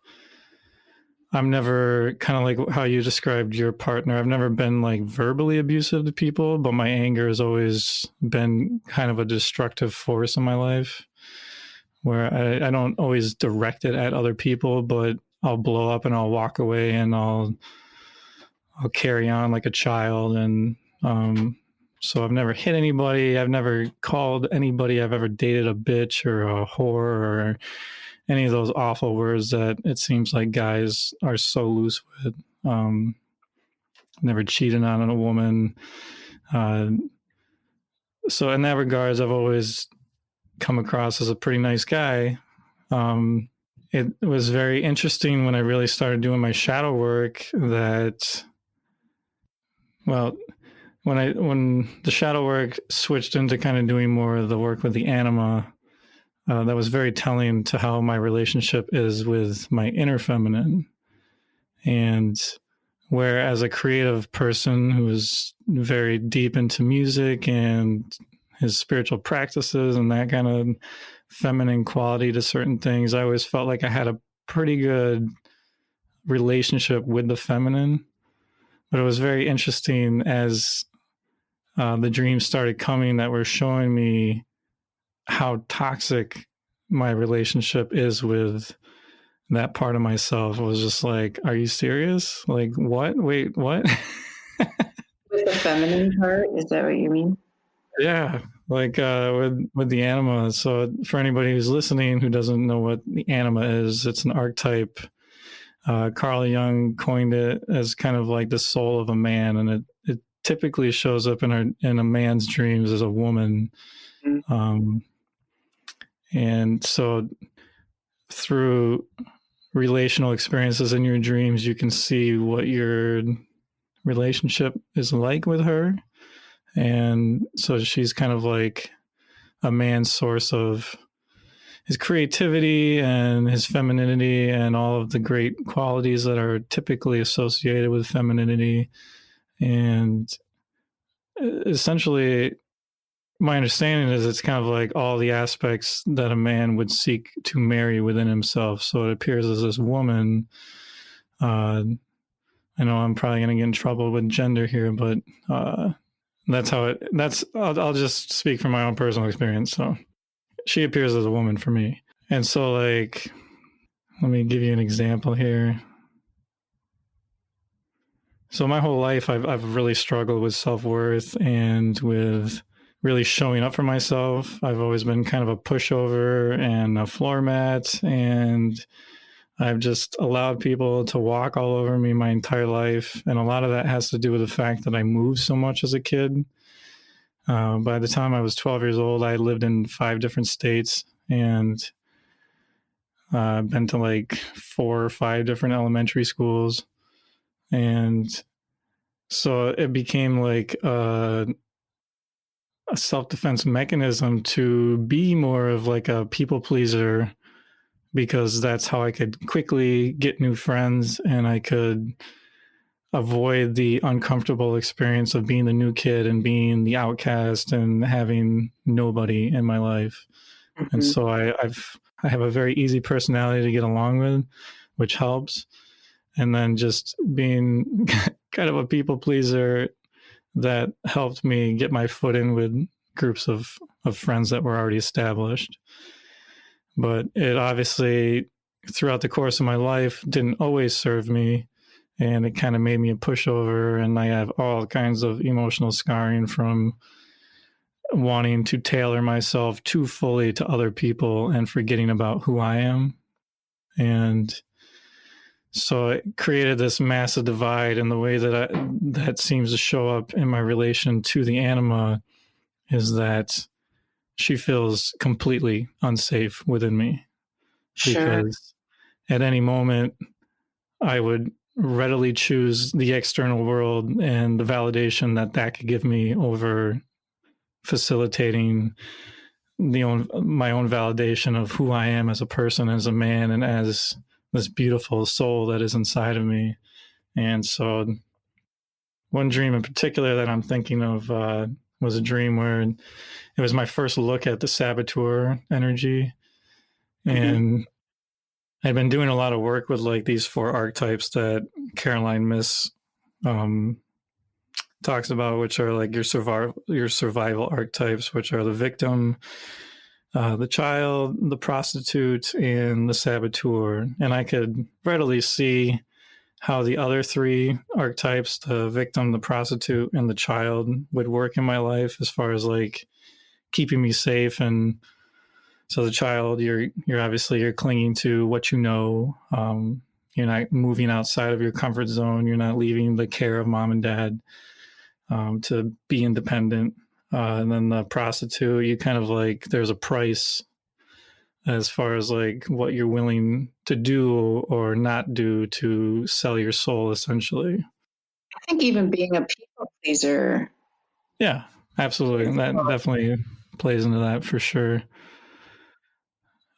I'm never, kind of like how you described your partner, I've never been like verbally abusive to people, but my anger has always been kind of a destructive force in my life, where I don't always direct it at other people, but I'll blow up and I'll walk away and I'll carry on like a child. And so I've never hit anybody. I've never called anybody I've ever dated a bitch or a whore or any of those awful words that it seems like guys are so loose with. Never cheated on a woman. So in that regards, I've always come across as a pretty nice guy. It was very interesting when I really started doing my shadow work that, well, when the shadow work switched into kind of doing more of the work with the anima, that was very telling to how my relationship is with my inner feminine. And where as a creative person who is very deep into music and his spiritual practices and that kind of feminine quality to certain things, I always felt like I had a pretty good relationship with the feminine. But it was very interesting as the dreams started coming that were showing me how toxic my relationship is with that part of myself. I was just like, are you serious? Like, what? Wait, what? With the feminine part, is that what you mean? Yeah, like with the anima. So for anybody who's listening who doesn't know what the anima is, it's an archetype. Carl Jung coined it as kind of like the soul of a man, and it typically shows up in a man's dreams as a woman. Mm-hmm. And so through relational experiences in your dreams, you can see what your relationship is like with her. And so she's kind of like a man's source of his creativity and his femininity and all of the great qualities that are typically associated with femininity. And essentially, my understanding is it's kind of like all the aspects that a man would seek to marry within himself. So it appears as this woman. I know I'm probably going to get in trouble with gender here, but that's how it. I'll just speak from my own personal experience. So she appears as a woman for me, and so like, let me give you an example here. So my whole life, I've really struggled with self-worth and with really showing up for myself. I've always been kind of a pushover and a floor mat, and I've just allowed people to walk all over me my entire life. And a lot of that has to do with the fact that I moved so much as a kid. By the time I was 12 years old, I lived in 5 different states and been to like 4 or 5 different elementary schools. And so it became like a self-defense mechanism to be more of like a people pleaser, because that's how I could quickly get new friends and I could avoid the uncomfortable experience of being the new kid and being the outcast and having nobody in my life. Mm-hmm. And so I have a very easy personality to get along with, which helps. And then just being kind of a people pleaser, that helped me get my foot in with groups of friends that were already established. But it obviously, throughout the course of my life, didn't always serve me. And it kind of made me a pushover. And I have all kinds of emotional scarring from wanting to tailor myself too fully to other people and forgetting about who I am. And so it created this massive divide. And the way that seems to show up in my relation to the anima is that she feels completely unsafe within me. Sure. Because at any moment, I would readily choose the external world and the validation that could give me over facilitating my own validation of who I am as a person, as a man, and as this beautiful soul that is inside of me. And so one dream in particular that I'm thinking of was a dream where it was my first look at the saboteur energy. Mm-hmm. And I'd been doing a lot of work with like these 4 archetypes that Caroline Myss talks about, which are like your survival archetypes, which are the victim, the child, the prostitute, and the saboteur. And I could readily see how the other three archetypes, the victim, the prostitute, and the child, would work in my life as far as like keeping me safe. And so the child, you're obviously you're clinging to what you know. You're not moving outside of your comfort zone. You're not leaving the care of mom and dad to be independent. And then the prostitute, you kind of like, there's a price as far as like what you're willing to do or not do to sell your soul, essentially. I think even being a people pleaser. Yeah, absolutely. That definitely plays into that for sure.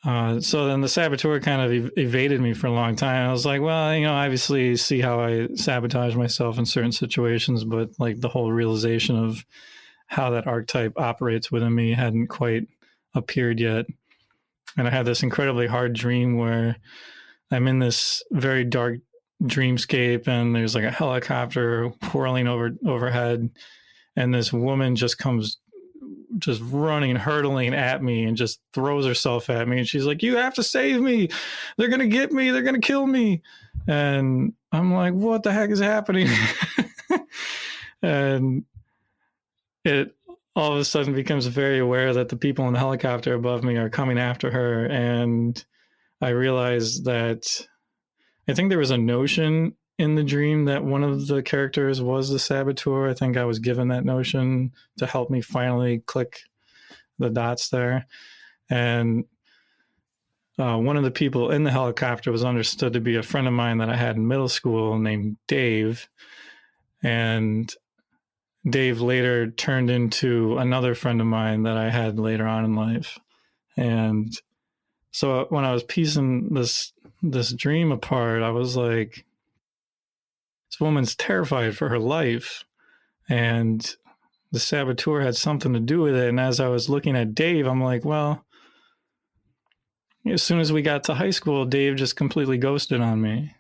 So then the saboteur kind of evaded me for a long time. I was like, well, obviously see how I sabotage myself in certain situations, but like the whole realization of how that archetype operates within me hadn't quite appeared yet. And I had this incredibly hard dream where I'm in this very dark dreamscape and there's like a helicopter whirling overhead, and this woman just comes just running, hurtling at me and just throws herself at me. And she's like, you have to save me. They're going to get me. They're going to kill me. And I'm like, what the heck is happening? And it all of a sudden becomes very aware that the people in the helicopter above me are coming after her. And I realized that I think there was a notion in the dream that one of the characters was the saboteur. I think I was given that notion to help me finally click the dots there. And one of the people in the helicopter was understood to be a friend of mine that I had in middle school named Dave. And Dave later turned into another friend of mine that I had later on in life. And so when I was piecing this dream apart, I was like, this woman's terrified for her life, and the saboteur had something to do with it. And as I was looking at Dave, I'm like, well, as soon as we got to high school, Dave just completely ghosted on me.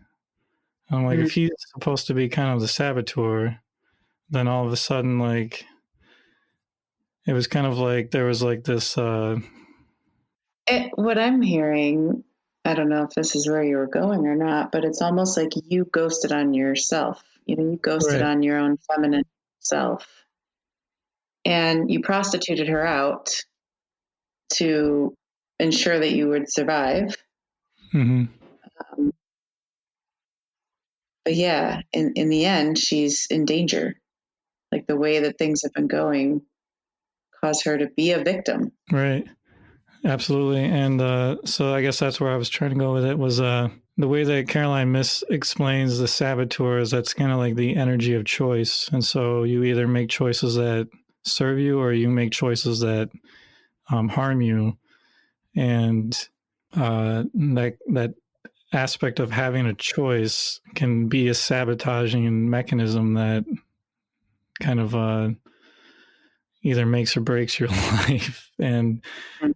I'm like, if he's supposed to be kind of the saboteur, then all of a sudden, like, it was kind of like there was like this. What I'm hearing, I don't know if this is where you were going or not, but it's almost like you ghosted on yourself. You ghosted on your own feminine self. And you prostituted her out to ensure that you would survive. Mm-hmm. But yeah, in the end, she's in danger. Like the way that things have been going caused her to be a victim. Right. Absolutely. And so I guess that's where I was trying to go with it was the way that Caroline explains the saboteur is that's kind of like the energy of choice. And so you either make choices that serve you or you make choices that harm you. And that aspect of having a choice can be a sabotaging mechanism that kind of either makes or breaks your life. And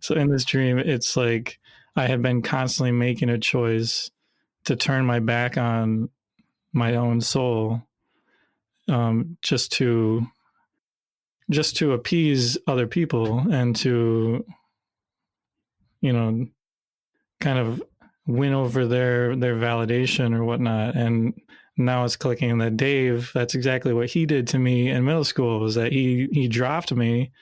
so in this dream, it's like I have been constantly making a choice to turn my back on my own soul, just to appease other people and to, kind of win over their validation or whatnot. And now it's clicking that Dave, that's exactly what he did to me in middle school, was that he dropped me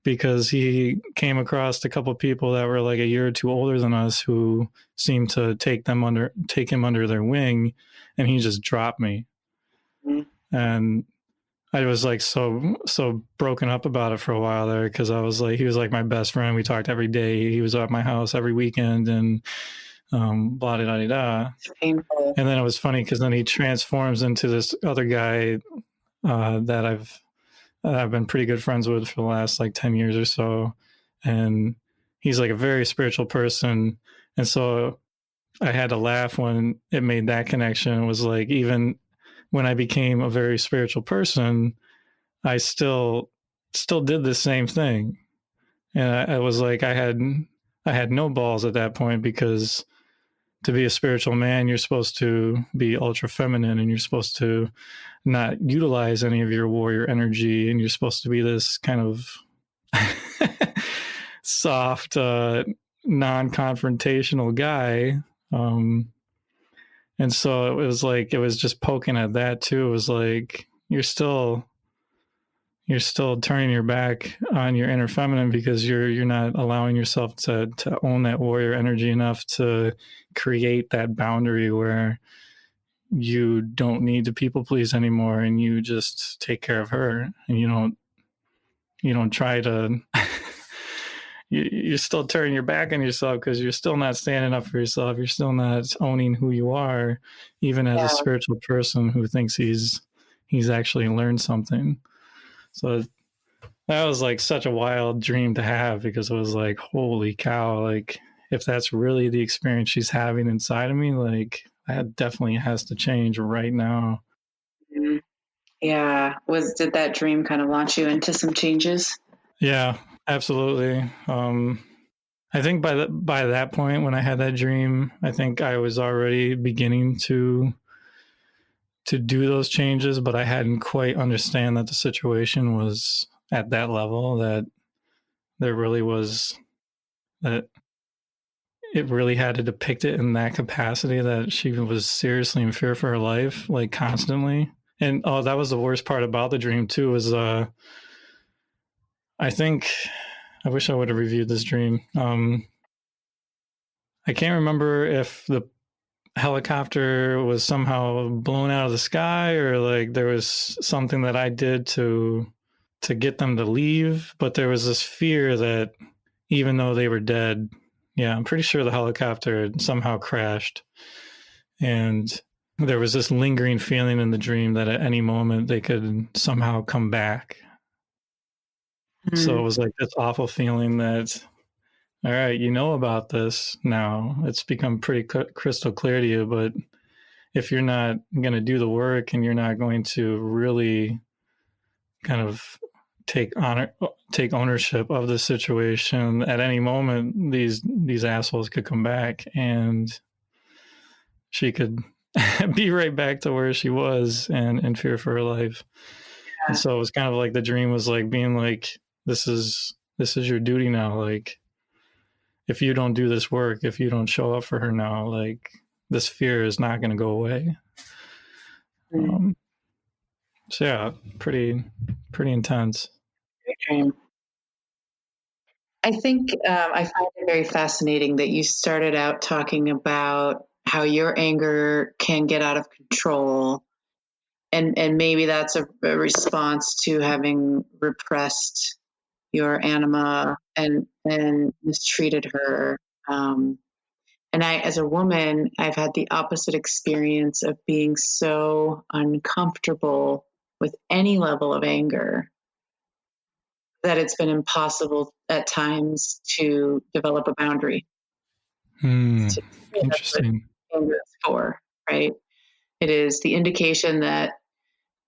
because he came across a couple of people that were like a year or two older than us who seemed to take him under their wing, and he just dropped me. Mm-hmm. And I was like so broken up about it for a while there, because I was like, he was like my best friend. We talked every day. He was at my house every weekend, and blah da da da. Painful. And then it was funny because then he transforms into this other guy that I've been pretty good friends with for the last like 10 years or so, and he's like a very spiritual person. And so I had to laugh when it made that connection. It was like, even when I became a very spiritual person, I still did the same thing. And I was like, I had no balls at that point, because to be a spiritual man, you're supposed to be ultra feminine, and you're supposed to not utilize any of your warrior energy, and you're supposed to be this kind of soft, non-confrontational guy. And so it was just poking at that too. It was like, you're still turning your back on your inner feminine because you're not allowing yourself to own that warrior energy enough to create that boundary where you don't need to people please anymore, and you just take care of her, and you don't try to you're still turning your back on yourself because you're still not standing up for yourself. You're still not owning who you are, even as a spiritual person who thinks he's actually learned something. So that was like such a wild dream to have, because it was like, holy cow, like if that's really the experience she's having inside of me, like that definitely has to change right now. Mm-hmm. Yeah. Did that dream kind of launch you into some changes? Yeah, absolutely. I think by that point, when I had that dream, I think I was already beginning to do those changes, but I hadn't quite understand that the situation was at that level, that there really was, that it really had to depict it in that capacity, that she was seriously in fear for her life, like constantly. And that was the worst part about the dream too, was I think I wish I would have reviewed this dream. I can't remember if the helicopter was somehow blown out of the sky, or like there was something that I did to get them to leave, but there was this fear that even though they were dead, I'm pretty sure the helicopter somehow crashed, and there was this lingering feeling in the dream that at any moment they could somehow come back. Mm. So it was like this awful feeling that, all right, you know about this now. It's become pretty crystal clear to you, but if you're not going to do the work, and you're not going to really kind of take ownership of the situation, at any moment these assholes could come back, and she could be right back to where she was, and in fear for her life. Yeah. And so it was kind of like the dream was like being like, this is your duty now. Like, if you don't do this work, if you don't show up for her now, like this fear is not going to go away. Mm-hmm. So yeah, pretty intense. Great dream. I think I find it very fascinating that you started out talking about how your anger can get out of control, and maybe that's a response to having repressed your anima and mistreated her. And I, as a woman, I've had the opposite experience of being so uncomfortable with any level of anger that it's been impossible at times to develop a boundary. Interesting. That's what anger is for, right? It is the indication that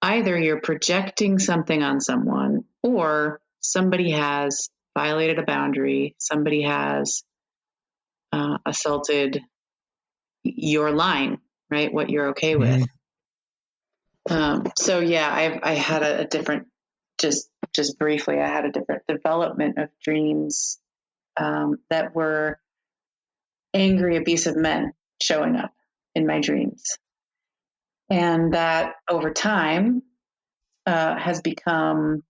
either you're projecting something on someone, or somebody has violated a boundary, somebody has assaulted your line, right? What you're okay with. So yeah, I had a different, just briefly, I had a different development of dreams that were angry, abusive men showing up in my dreams. And that over time has become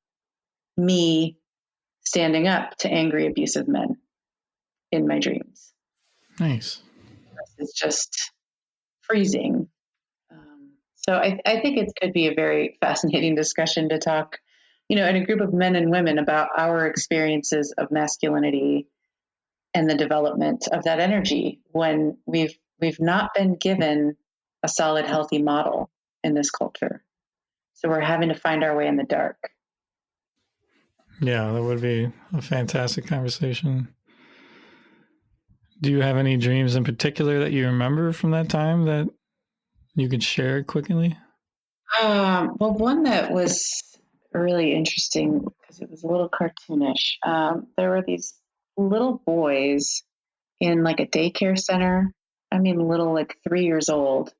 me standing up to angry, abusive men in my dreams. Nice. It's just freezing. So I think it could be a very fascinating discussion to talk, in a group of men and women about our experiences of masculinity and the development of that energy when we've not been given a solid, healthy model in this culture. So we're having to find our way in the dark. Yeah, that would be a fantastic conversation. Do you have any dreams in particular that you remember from that time that you could share quickly? Well, one that was really interesting because it was a little cartoonish. There were these little boys in like a daycare center. I mean, little, like 3 years old,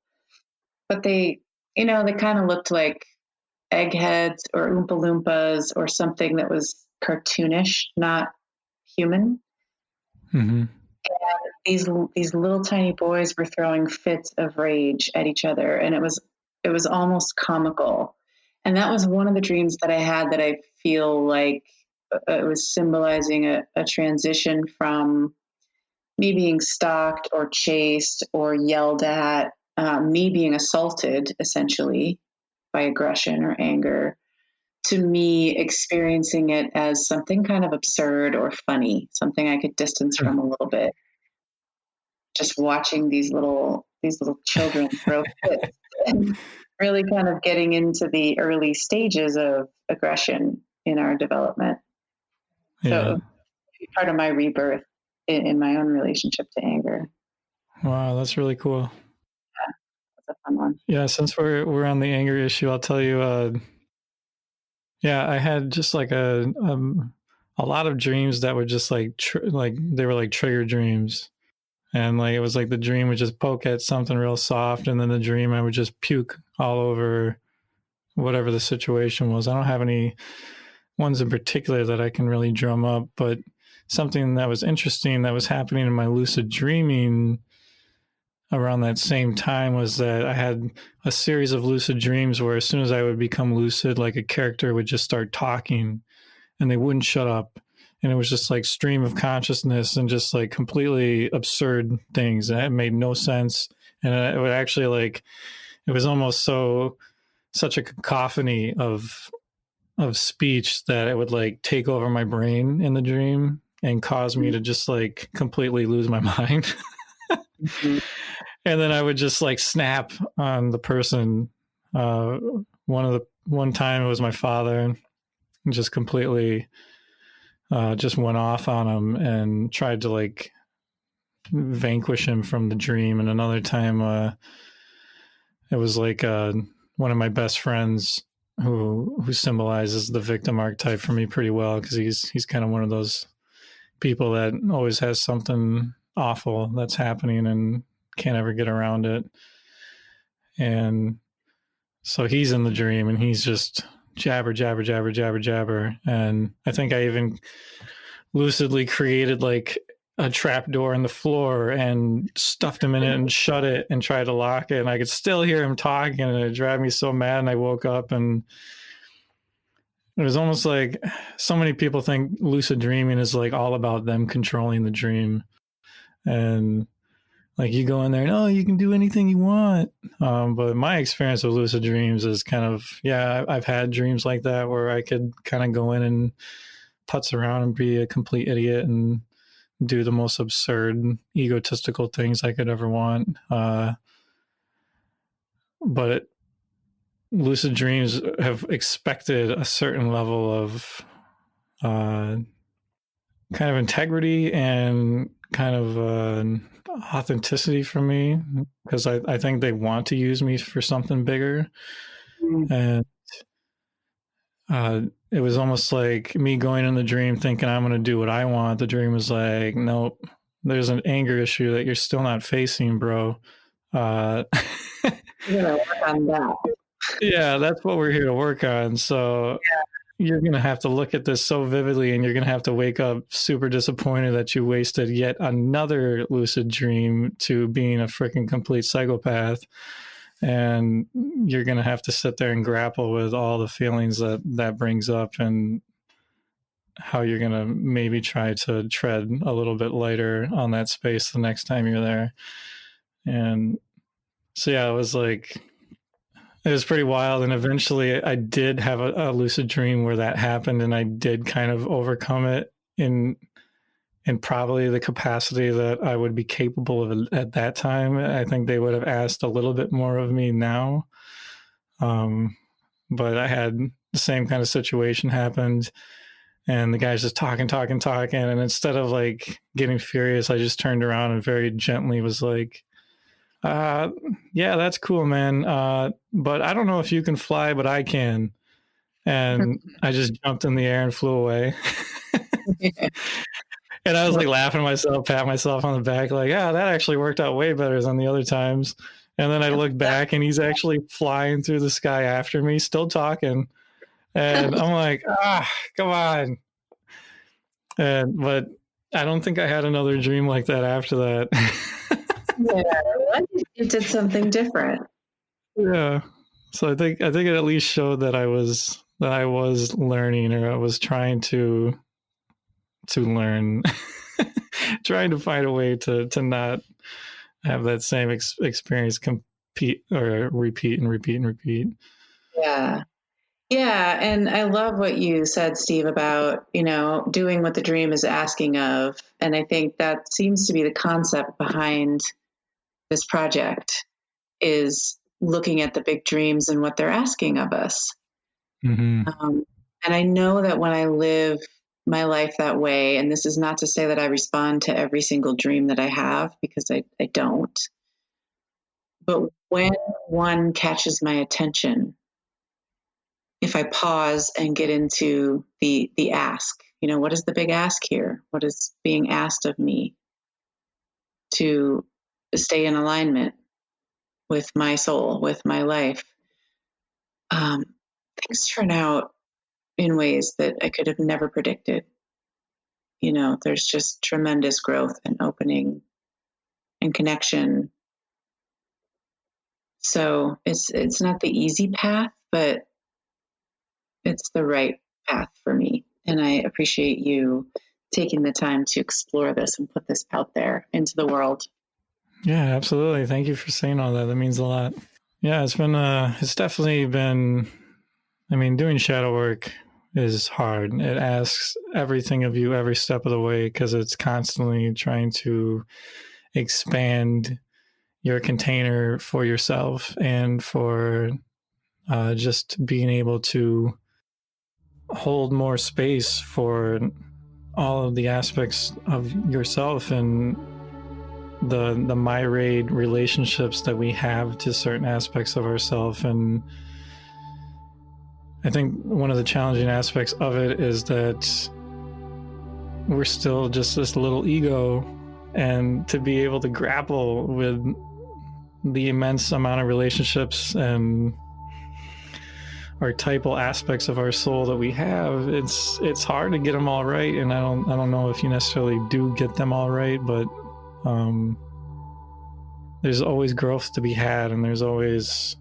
but they kind of looked like eggheads or Oompa Loompas or something that was cartoonish, not human. Mm-hmm. These little tiny boys were throwing fits of rage at each other, and it was almost comical. And that was one of the dreams that I had that I feel like it was symbolizing a transition from me being stalked or chased or yelled at, me being assaulted essentially by aggression or anger, to me experiencing it as something kind of absurd or funny, something I could distance from a little bit. Just watching these little children throw fits and really kind of getting into the early stages of aggression in our development. Yeah. So part of my rebirth in my own relationship to anger. Wow, that's really cool. Yeah, that's a fun one. Yeah, since we're on the anger issue, I'll tell you. Yeah, I had just like a lot of dreams that were just like like they were like trigger dreams, and like it was like the dream would just poke at something real soft, and then the dream I would just puke all over whatever the situation was. I don't have any ones in particular that I can really drum up, but something that was interesting that was happening in my lucid dreaming around that same time was that I had a series of lucid dreams where as soon as I would become lucid, like a character would just start talking and they wouldn't shut up. And it was just like stream of consciousness and just like completely absurd things that made no sense. And it would actually like, it was almost such a cacophony of speech that it would like take over my brain in the dream and cause me to just like completely lose my mind. Mm-hmm. And then I would just like snap on the person. One time it was my father, and just completely just went off on him and tried to like vanquish him from the dream. And another time it was like one of my best friends who symbolizes the victim archetype for me pretty well, because he's kind of one of those people that always has something awful that's happening and can't ever get around it. And so he's in the dream and he's just jabber, jabber, jabber, jabber, jabber. And I think I even lucidly created like a trap door in the floor and stuffed him in it and shut it and tried to lock it. And I could still hear him talking, and it drove me so mad. And I woke up, and it was almost like so many people think lucid dreaming is like all about them controlling the dream. And like you go in there and, oh, you can do anything you want. But my experience with lucid dreams is kind of, yeah, I've had dreams like that where I could kind of go in and putz around and be a complete idiot and do the most absurd, egotistical things I could ever want. But lucid dreams have expected a certain level of kind of integrity and kind of authenticity from me, because I think they want to use me for something bigger. And it was almost like me going in the dream thinking I'm going to do what I want. The dream was like, nope, there's an anger issue that you're still not facing, bro. You're gonna work on that. Yeah, that's what we're here to work on. So you're going to have to look at this so vividly, and you're going to have to wake up super disappointed that you wasted yet another lucid dream to being a freaking complete psychopath. And you're going to have to sit there and grapple with all the feelings that brings up, and how you're going to maybe try to tread a little bit lighter on that space the next time you're there. And so, yeah, it was pretty wild. And eventually I did have a lucid dream where that happened, and I did kind of overcome it in probably the capacity that I would be capable of at that time. I think they would have asked a little bit more of me now. But I had the same kind of situation happened, and the guy's just talking. And instead of like getting furious, I just turned around and very gently was like, yeah, that's cool, man. But I don't know if you can fly, but I can. And I just jumped in the air and flew away. And I was like laughing at myself, pat myself on the back, like, yeah, that actually worked out way better than the other times. And then I look back, and he's actually flying through the sky after me, still talking. And I'm like, come on. But I don't think I had another dream like that after that. Yeah, you did something different. Yeah. So I think it at least showed that I was learning, or I was trying to learn, trying to find a way to not have that same experience compete or repeat and repeat and repeat. Yeah. Yeah. And I love what you said, Steve, about, doing what the dream is asking of. And I think that seems to be the concept behind this project, is looking at the big dreams and what they're asking of us. Mm-hmm. And I know that when I live my life that way, and this is not to say that I respond to every single dream that I have, because I don't, but when one catches my attention, if I pause and get into the ask, what is the big ask here? What is being asked of me to stay in alignment with my soul, with my life? Things turn out in ways that I could have never predicted. There's just tremendous growth and opening and connection. So it's not the easy path, but it's the right path for me. And I appreciate you taking the time to explore this and put this out there into the world. Yeah, absolutely. Thank you for saying all that. That means a lot. Yeah, it's definitely been, doing shadow work is hard. It asks everything of you every step of the way, because it's constantly trying to expand your container for yourself, and for just being able to hold more space for all of the aspects of yourself, and the myriad relationships that we have to certain aspects of ourselves. And I think one of the challenging aspects of it is that we're still just this little ego, and to be able to grapple with the immense amount of relationships and archetypal aspects of our soul that we have, it's hard to get them all right. And I don't know if you necessarily do get them all right, but there's always growth to be had, and there's always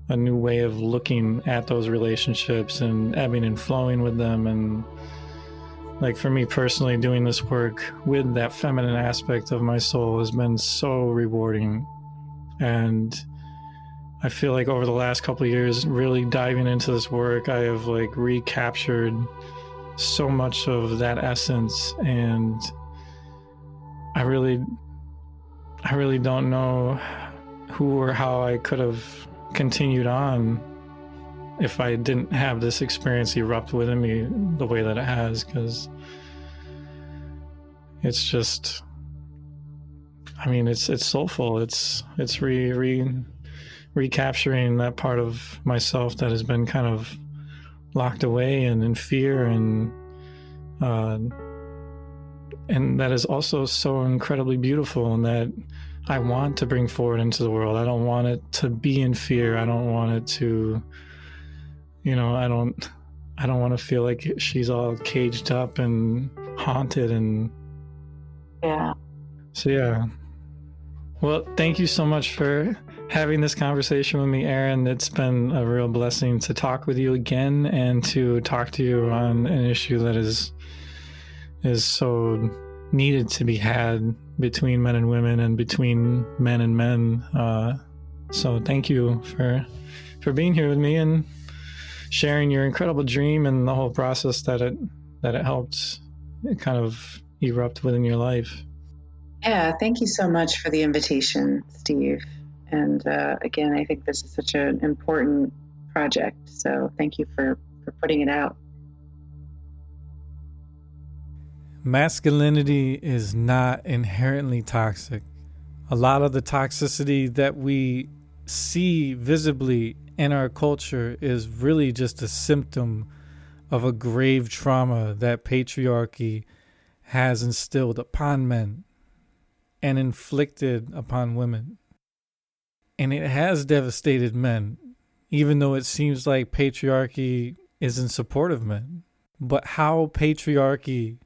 a new way of looking at those relationships and ebbing and flowing with them. And like, for me personally, doing this work with that feminine aspect of my soul has been so rewarding. And I feel like over the last couple of years, really diving into this work, I have recaptured so much of that essence. And I really don't know who or how I could have continued on if I didn't have this experience erupt within me the way that it has, because it's just, it's soulful. It's recapturing that part of myself that has been kind of locked away and in fear, and that is also so incredibly beautiful, and that I want to bring forward into the world. I don't want it to be in fear. I don't want it to, I don't want to feel like she's all caged up and haunted. And Yeah. so, yeah. Well, thank you so much for having this conversation with me, Erin. It's been a real blessing to talk with you again, and to talk to you on an issue that is so needed to be had between men and women, and between men and men. So thank you for being here with me and sharing your incredible dream and the whole process that it helped kind of erupt within your life. Yeah, thank you so much for the invitation, Steve. And again, I think this is such an important project. So thank you for putting it out. Masculinity is not inherently toxic. A lot of the toxicity that we see visibly in our culture is really just a symptom of a grave trauma that patriarchy has instilled upon men and inflicted upon women. And it has devastated men, even though it seems like patriarchy is in support of men. But how patriarchy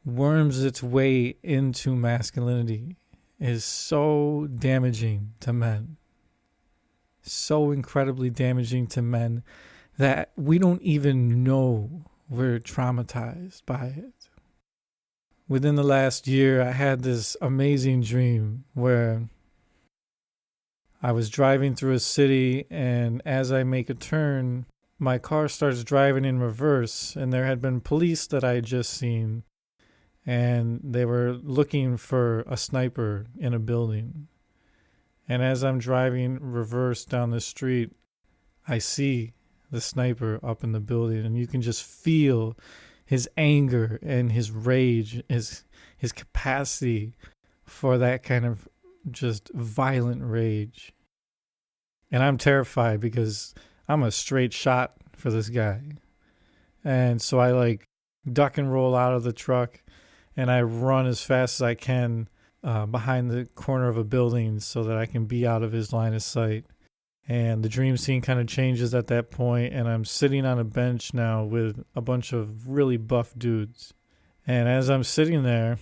worms its way into masculinity is so damaging to men. So incredibly damaging to men that we don't even know we're traumatized by it. Within the last year, I had this amazing dream where I was driving through a city, and as I make a turn, my car starts driving in reverse, and there had been police that I had just seen, and they were looking for a sniper in a building. And as I'm driving reverse down the street, I see the sniper up in the building, and you can just feel his anger and his rage, his capacity for that kind of just violent rage. And I'm terrified because I'm a straight shot for this guy. And so I like duck and roll out of the truck, and I run as fast as I can behind the corner of a building so that I can be out of his line of sight. And the dream scene kind of changes at that point, and I'm sitting on a bench now with a bunch of really buff dudes. And as I'm sitting there,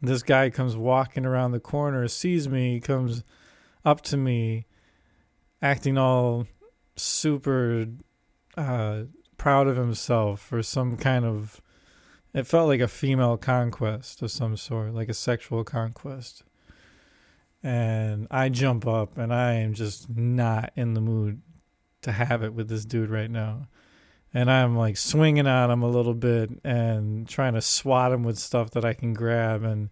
this guy comes walking around the corner, sees me, comes up to me, acting all super proud of himself for some kind of, it felt like a female conquest of some sort, like a sexual conquest. And I jump up, and I am just not in the mood to have it with this dude right now. And I'm like swinging on him a little bit and trying to swat him with stuff that I can grab. And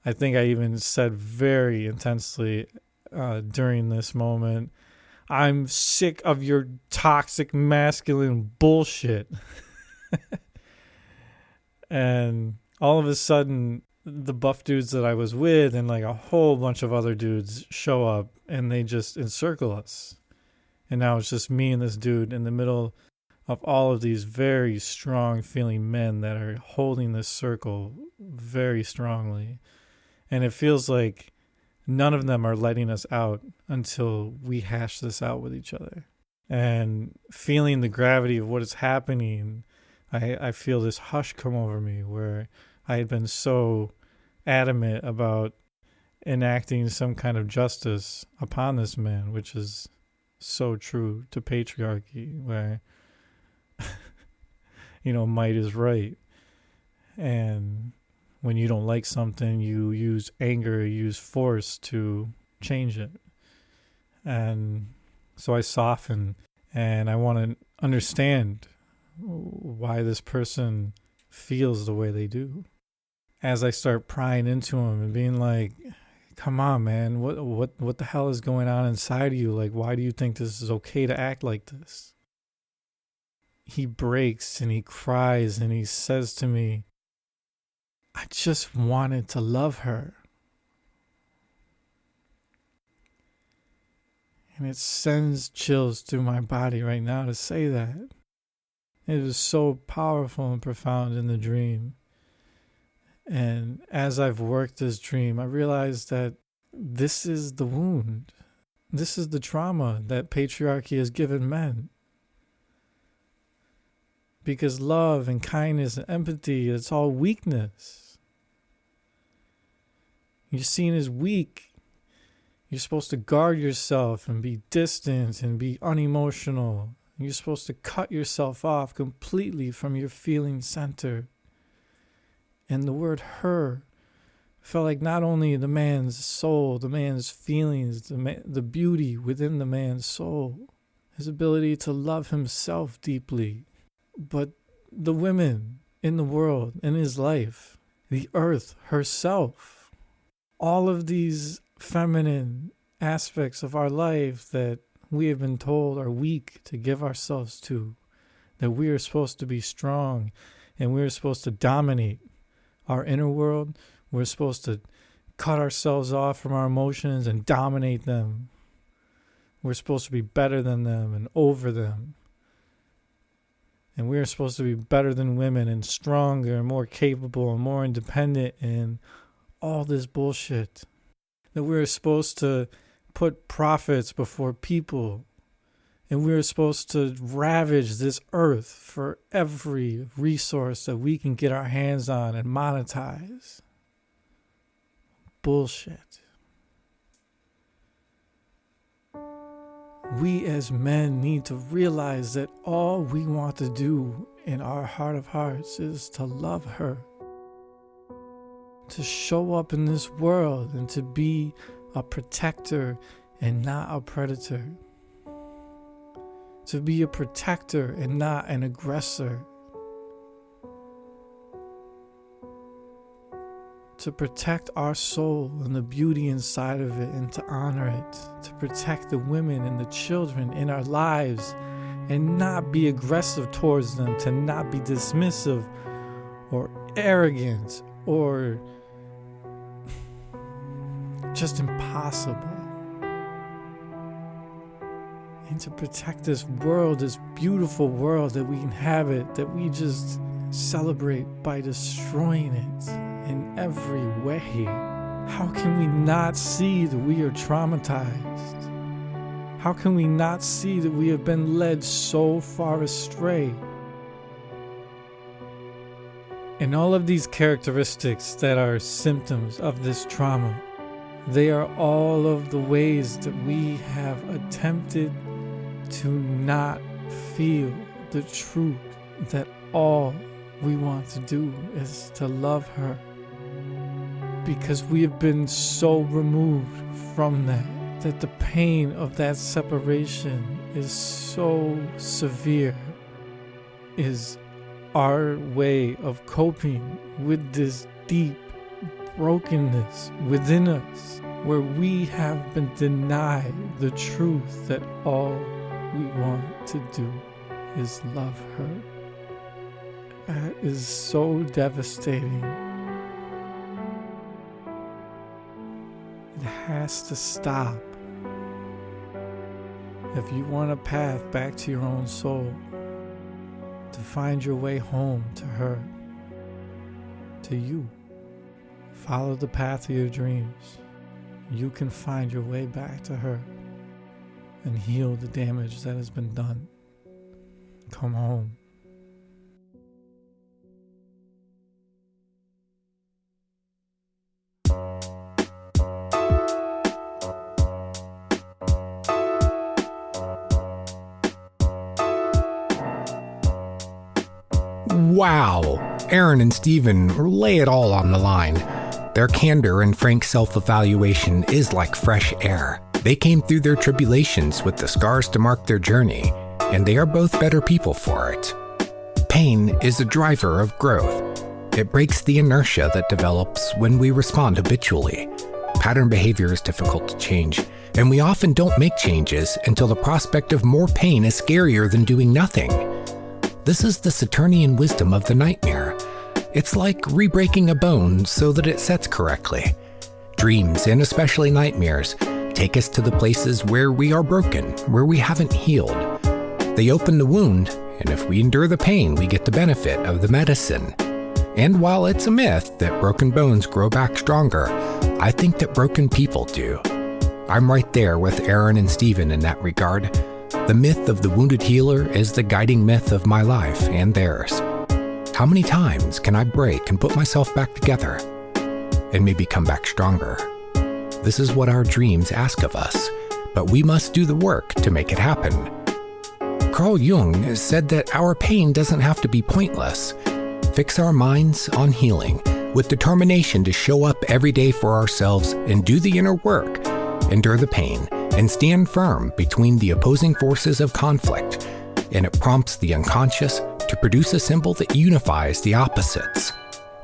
I think I even said very intensely during this moment, I'm sick of your toxic masculine bullshit. And all of a sudden, the buff dudes that I was with and like a whole bunch of other dudes show up, and they just encircle us. And now it's just me and this dude in the middle of all of these very strong feeling men that are holding this circle very strongly. And it feels like none of them are letting us out until we hash this out with each other. And feeling the gravity of what is happening, I feel this hush come over me where I had been so adamant about enacting some kind of justice upon this man, which is so true to patriarchy, where, might is right. And when you don't like something, you use anger, you use force to change it. And so I soften, and I want to understand why this person feels the way they do. As I start prying into him and being like, come on, man, what the hell is going on inside of you? Like, why do you think this is okay to act like this? He breaks and he cries and he says to me, I just wanted to love her. And it sends chills through my body right now to say that. It was so powerful and profound in the dream. And as I've worked this dream, I realized that this is the wound. This is the trauma that patriarchy has given men. Because love and kindness and empathy, it's all weakness. You're seen as weak. You're supposed to guard yourself and be distant and be unemotional. You're supposed to cut yourself off completely from your feeling center. And the word her felt like not only the man's soul, the man's feelings, the beauty within the man's soul, his ability to love himself deeply, but the women in the world, in his life, the earth herself, all of these feminine aspects of our life that we have been told are weak to give ourselves to, that we are supposed to be strong and we're supposed to dominate our inner world. We're supposed to cut ourselves off from our emotions and dominate them. We're supposed to be better than them and over them. And we're supposed to be better than women and stronger and more capable and more independent and all this bullshit. That we're supposed to put profits before people And we're supposed to ravage this earth for every resource that we can get our hands on and monetize. Bullshit. We as men need to realize that all we want to do in our heart of hearts is to love her. To show up in this world and to be a protector and not a predator. To be a protector and not an aggressor. To protect our soul and the beauty inside of it and to honor it. To protect the women and the children in our lives and not be aggressive towards them. To not be dismissive or arrogant or just impossible. And to protect this world, this beautiful world that we inhabit, that we just celebrate by destroying it in every way. How can we not see that we are traumatized? How can we not see that we have been led so far astray? And all of these characteristics that are symptoms of this trauma, they are all of the ways that we have attempted to not feel the truth that all we want to do is to love her. Because we have been so removed from that the pain of that separation is so severe, is our way of coping with this deep brokenness within us, where we have been denied the truth that all we want to do is love her. That is so devastating. It has to stop. If you want a path back to your own soul, to find your way home to her, to you, follow the path of your dreams. You can find your way back to her and heal the damage that has been done. Come home. Wow, Erin and Stephen lay it all on the line. Their candor and frank self-evaluation is like fresh air. They came through their tribulations with the scars to mark their journey, and they are both better people for it. Pain is a driver of growth. It breaks the inertia that develops when we respond habitually. Pattern behavior is difficult to change, and we often don't make changes until the prospect of more pain is scarier than doing nothing. This is the Saturnian wisdom of the nightmare. It's like re-breaking a bone so that it sets correctly. Dreams, and especially nightmares, take us to the places where we are broken, where we haven't healed. They open the wound, and if we endure the pain, we get the benefit of the medicine. And while it's a myth that broken bones grow back stronger, I think that broken people do. I'm right there with Erin and Stephen in that regard. The myth of the wounded healer is the guiding myth of my life and theirs. How many times can I break and put myself back together and maybe come back stronger? This is what our dreams ask of us, but we must do the work to make it happen. Carl Jung said that our pain doesn't have to be pointless. Fix our minds on healing with determination to show up every day for ourselves and do the inner work, endure the pain, and stand firm between the opposing forces of conflict, and it prompts the unconscious to produce a symbol that unifies the opposites.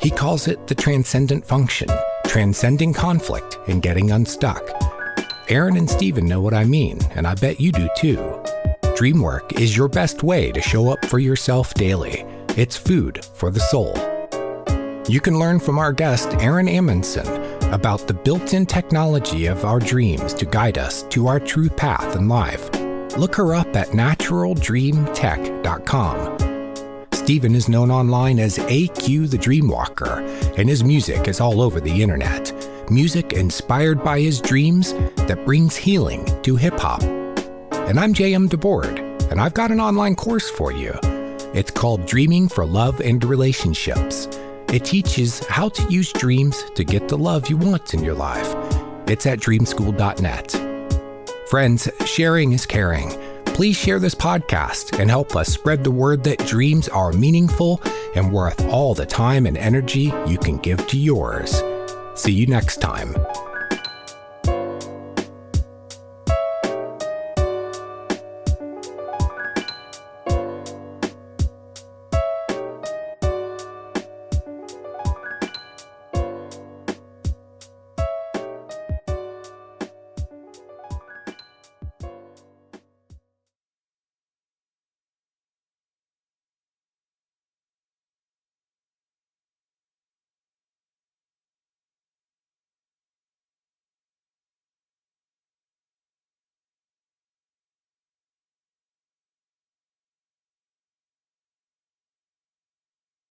He calls it the transcendent function, transcending conflict and getting unstuck. Erin and Stephen know what I mean, and I bet you do too. Dream work is your best way to show up for yourself daily. It's food for the soul. You can learn from our guest, Erin Amundsen, about the built-in technology of our dreams to guide us to our true path in life. Look her up at naturaldreamtech.com. Stephen is known online as AQ the Dreamwalker, and his music is all over the internet. Music inspired by his dreams that brings healing to hip-hop. And I'm J.M. DeBoard, and I've got an online course for you. It's called Dreaming for Love and Relationships. It teaches how to use dreams to get the love you want in your life. It's at dreamschool.net. Friends, sharing is caring. Please share this podcast and help us spread the word that dreams are meaningful and worth all the time and energy you can give to yours. See you next time.